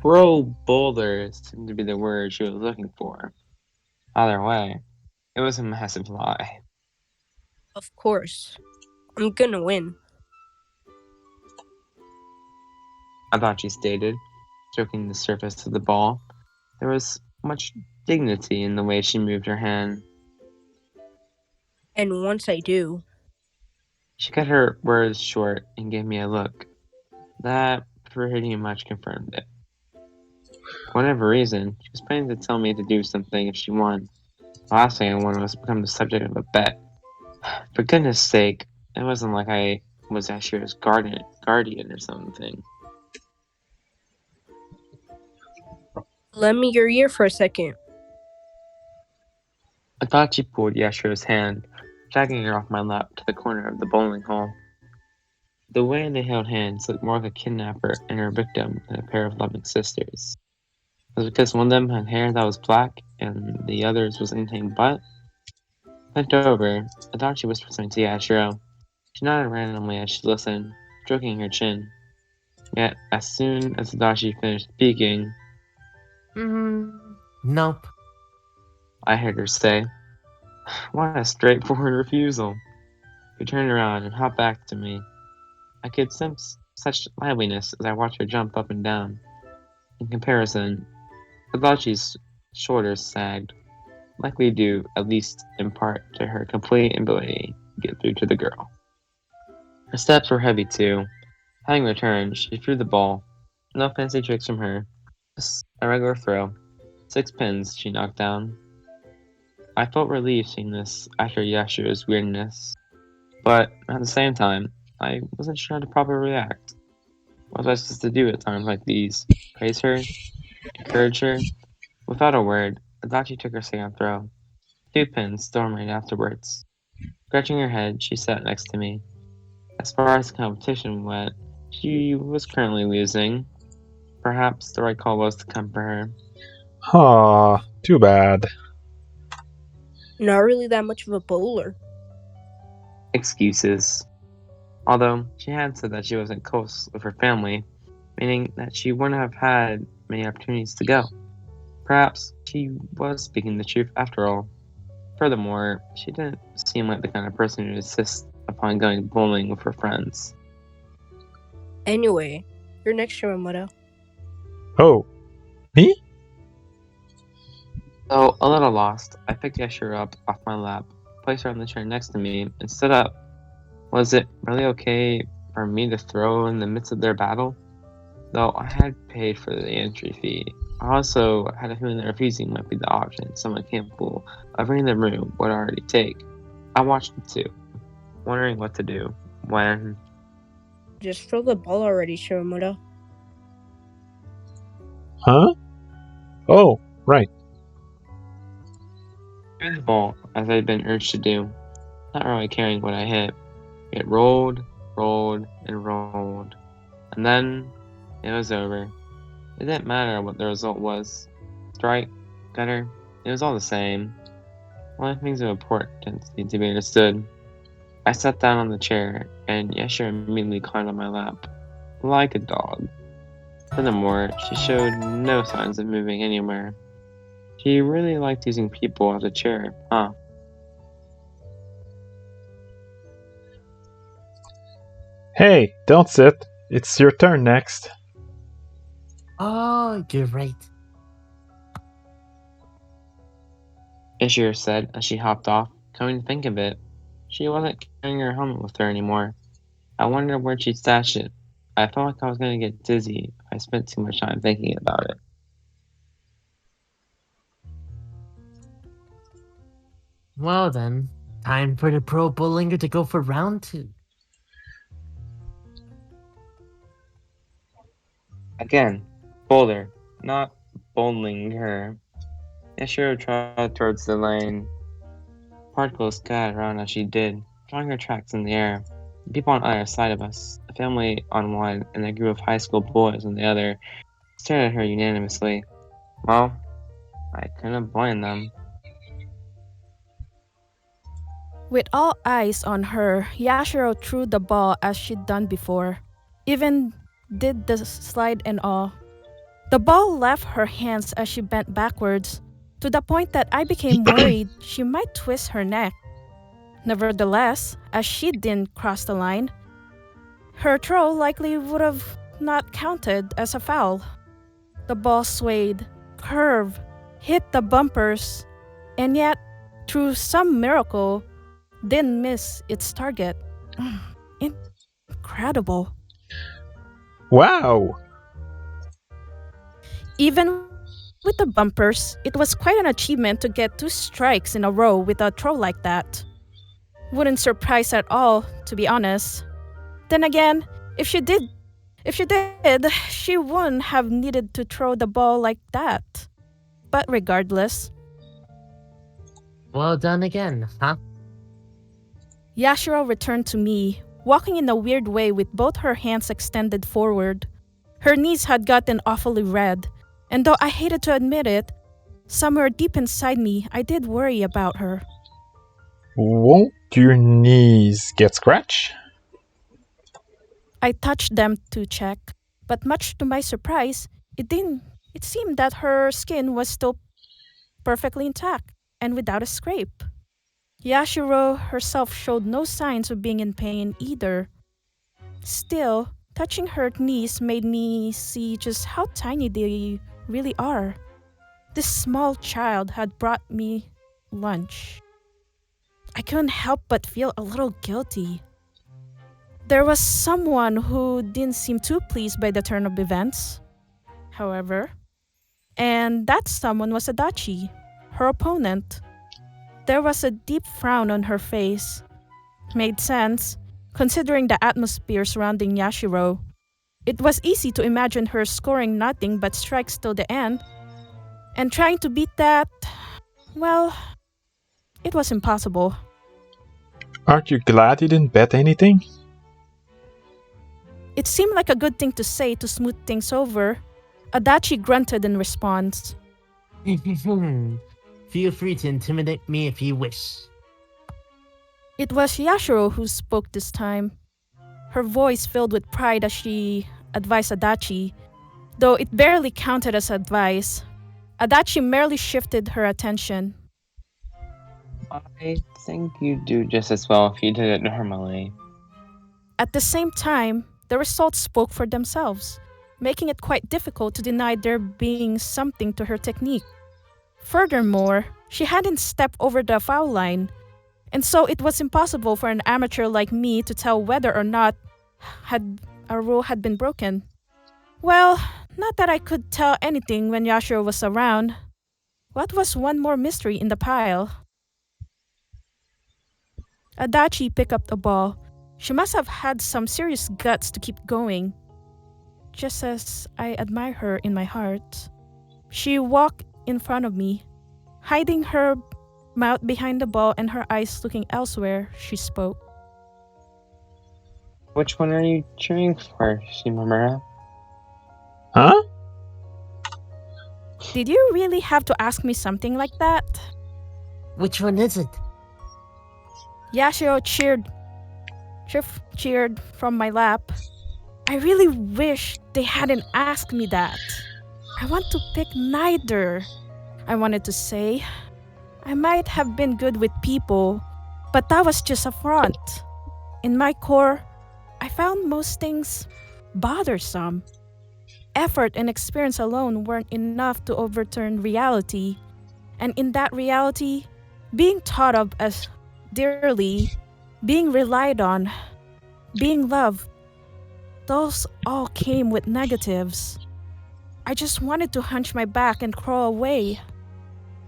Pro bowler seemed to be the word she was looking for. Either way, it was a massive lie. Of course. I'm gonna win. Adachi stated, stroking the surface of the ball. There was much dignity in the way she moved her hand. And once I do, She cut her words short and gave me a look. That pretty much confirmed it. For whatever reason, she was planning to tell me to do something if she won. The last thing I wanted was to become the subject of a bet. For goodness sake, it wasn't like I was Yashiro's guardian or something. Lend me your ear for a second. Adachi pulled Yashiro's hand, dragging her off my lap to the corner of the bowling hall. The way they held hands looked more like a kidnapper and her victim than a pair of loving sisters. Was it because one of them had hair that was black and the other's was anything but? Bent over, Adachi whispered something to Yashiro. She nodded randomly as she listened, stroking her chin. Yet, as soon as Adachi finished speaking, Nope. I heard her say, "What a straightforward refusal." She turned around and hopped back to me. I could sense such liveliness as I watched her jump up and down. In comparison, Adachi's shoulders sagged, likely due, at least in part, to her complete inability to get through to the girl. Her steps were heavy too. Having returned, she threw the ball. No fancy tricks from her. Just a regular throw. 6 pins she knocked down. I felt relieved seeing this after Yashiro's weirdness, but at the same time, I wasn't sure how to properly react. What was I supposed to do at times like these? Praise her? Encourage her? Without a word, Adachi took her second throw. 2 pins still remained afterwards. Scratching her head, she sat next to me. As far as the competition went, she was currently losing. Perhaps the right call was to come for her. Aw, too bad. Not really that much of a bowler. Excuses. Although she had said that she wasn't close with her family, meaning that she wouldn't have had many opportunities to go. Perhaps she was speaking the truth after all. Furthermore, she didn't seem like the kind of person who insists upon going bowling with her friends. Anyway, you're next, Shimamura. Oh, me? Though a little lost, I picked Yashiro up off my lap, placed her on the chair next to me, and stood up. Was it really okay for me to throw in the midst of their battle? Though I had paid for the entry fee, I also had a feeling that refusing might be the option someone capable of reading the room would already take. I watched it too, wondering what to do, when... Just throw the ball already, Shimamura. Huh? Oh, right. I threw the ball, as I'd been urged to do, not really caring what I hit. It rolled, and rolled. And then it was over. It didn't matter what the result was. Strike, gutter, it was all the same. Only things of importance need to be understood. I sat down on the chair, and Yashiro immediately climbed on my lap, like a dog. Furthermore, she showed no signs of moving anywhere. She really liked using people as a chair, huh? Hey, don't sit. It's your turn next. Oh, you're right. Yashiro said as she hopped off. Coming to think of it, she wasn't carrying her helmet with her anymore. I wondered where she'd stashed it. I felt like I was going to get dizzy if I spent too much time thinking about it. Well then, time for the pro bowlinger to go for round 2. Again, boulder, not bowling her. Yashiro trotted towards the lane. Particles scattered around as she did, drawing her tracks in the air. The people on either side of us, a family on one and a group of high school boys on the other, stared at her unanimously. Well, I couldn't blame them. With all eyes on her, Yashiro threw the ball as she'd done before, even did the slide and all. The ball left her hands as she bent backwards, to the point that I became worried she might twist her neck. Nevertheless, as she didn't cross the line, her throw likely would have not counted as a foul. The ball swayed, curved, hit the bumpers, and yet, through some miracle, didn't miss its target. Incredible. Wow! Even with the bumpers, it was quite an achievement to get 2 strikes in a row with a throw like that. Wouldn't surprise at all, to be honest. Then again, if she did, she wouldn't have needed to throw the ball like that. But regardless, Well done again, huh? Yashiro returned to me, walking in a weird way with both her hands extended forward. Her knees had gotten awfully red, and though I hated to admit it, somewhere deep inside me, I did worry about her. Won't your knees get scratched? I touched them to check, but much to my surprise, it didn't. It seemed that her skin was still perfectly intact and without a scrape. Yashiro herself showed no signs of being in pain either. Still, touching her knees made me see just how tiny they really are. This small child had brought me lunch. I couldn't help but feel a little guilty. There was someone who didn't seem too pleased by the turn of events, however, and that someone was Adachi, her opponent. There was a deep frown on her face. Made sense, considering the atmosphere surrounding Yashiro. It was easy to imagine her scoring nothing but strikes till the end, and trying to beat that, well, it was impossible. Aren't you glad you didn't bet anything? It seemed like a good thing to say to smooth things over. Adachi grunted in response. Feel free to intimidate me if you wish. It was Yashiro who spoke this time. Her voice filled with pride as she advised Adachi, though it barely counted as advice. Adachi merely shifted her attention. I think you'd do just as well if you did it normally. At the same time, the results spoke for themselves, making it quite difficult to deny there being something to her technique. Furthermore, she hadn't stepped over the foul line, and so it was impossible for an amateur like me to tell whether or not a rule had been broken. Well, not that I could tell anything when Yashiro was around. What was one more mystery in the pile? Adachi picked up the ball. She must have had some serious guts to keep going. Just as I admire her in my heart. She walked in front of me, hiding her mouth behind the ball and her eyes looking elsewhere. She spoke. Which one are you cheering for, Shimamura? Huh? Did you really have to ask me something like that? Which one is it? Yashiro cheered from my lap. I really wish they hadn't asked me that. I want to pick neither. I wanted to say, I might have been good with people, but that was just a front. In my core, I found most things bothersome. Effort and experience alone weren't enough to overturn reality, and in that reality, being thought of as dearly, being relied on, being loved, those all came with negatives. I just wanted to hunch my back and crawl away.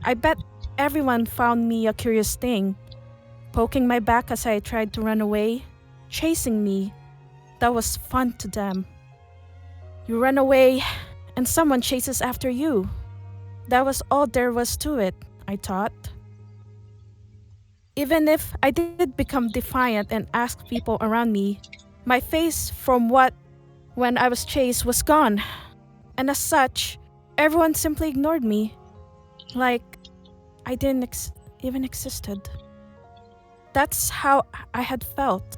I bet everyone found me a curious thing, poking my back as I tried to run away, chasing me. That was fun to them. You run away, and someone chases after you. That was all there was to it, I thought. Even if I did become defiant and ask people around me, my face from when I was chased was gone. And as such, everyone simply ignored me. Like I didn't even existed. That's how I had felt.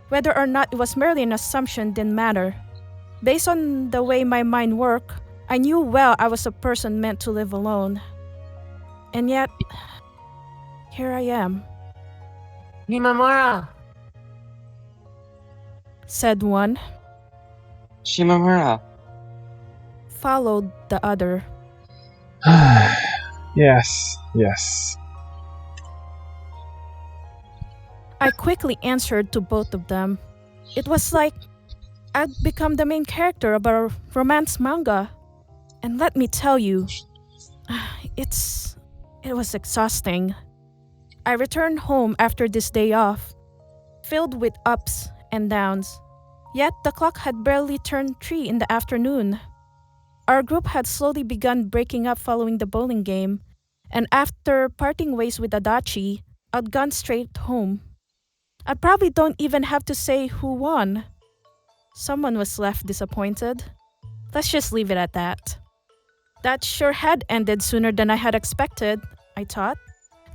Whether or not it was merely an assumption didn't matter. Based on the way my mind worked, I knew well I was a person meant to live alone. And yet, here I am, Shimamura! said one, Shimamura! followed the other. Yes, yes. I quickly answered to both of them. It was like I'd become the main character of a romance manga. And let me tell you, it's. It was exhausting. I returned home after this day off, filled with ups and downs. Yet the clock had barely turned 3 in the afternoon. Our group had slowly begun breaking up following the bowling game, and after parting ways with Adachi, I'd gone straight home. I probably don't even have to say who won. Someone was left disappointed. Let's just leave it at that. That sure had ended sooner than I had expected, I thought.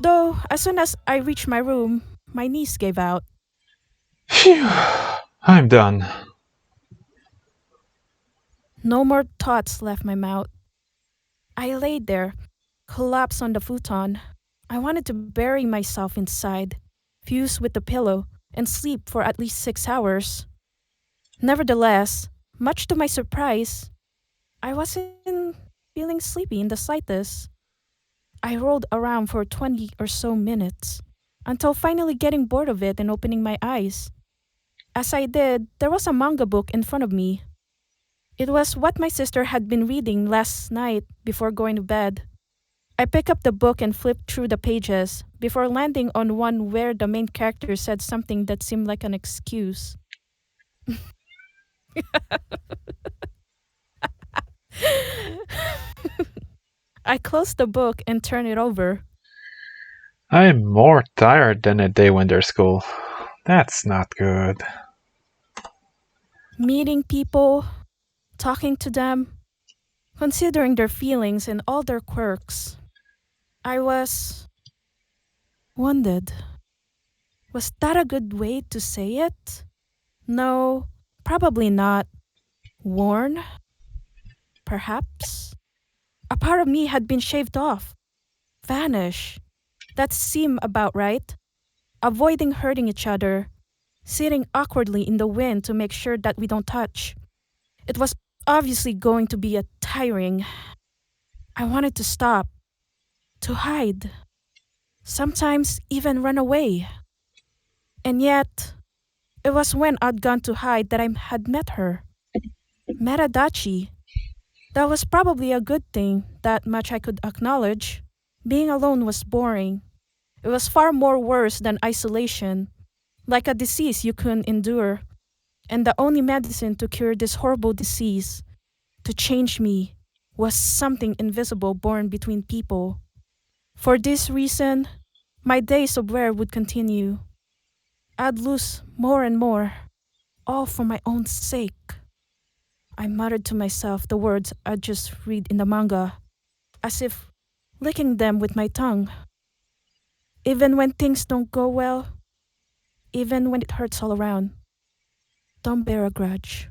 Though, as soon as I reached my room, my knees gave out. Phew, I'm done. No more thoughts left my mouth. I lay there, collapsed on the futon. I wanted to bury myself inside, fuse with the pillow, and sleep for at least 6 hours. Nevertheless, much to my surprise, I wasn't feeling sleepy in the slightest. I rolled around for 20 or so minutes, until finally getting bored of it and opening my eyes. As I did, there was a manga book in front of me. It was what my sister had been reading last night before going to bed. I picked up the book and flipped through the pages before landing on one where the main character said something that seemed like an excuse. I closed the book and turned it over. I'm more tired than a day when there's school. That's not good. Meeting people, talking to them, considering their feelings and all their quirks. I was wounded. Was that a good way to say it? No, probably not. Worn? Perhaps? A part of me had been shaved off. Vanish. That seemed about right. Avoiding hurting each other. Sitting awkwardly in the wind to make sure that we don't touch. It was obviously going to be a tiring. I wanted to stop. To hide. Sometimes even run away. And yet, it was when I'd gone to hide that I had met her. Met Adachi. That was probably a good thing, that much I could acknowledge. Being alone was boring. It was far more worse than isolation, like a disease you couldn't endure. And the only medicine to cure this horrible disease, to change me, was something invisible born between people. For this reason, my days of wear would continue. I'd lose more and more, all for my own sake. I muttered to myself the words I'd just read in the manga, as if licking them with my tongue. Even when things don't go well, even when it hurts all around, don't bear a grudge.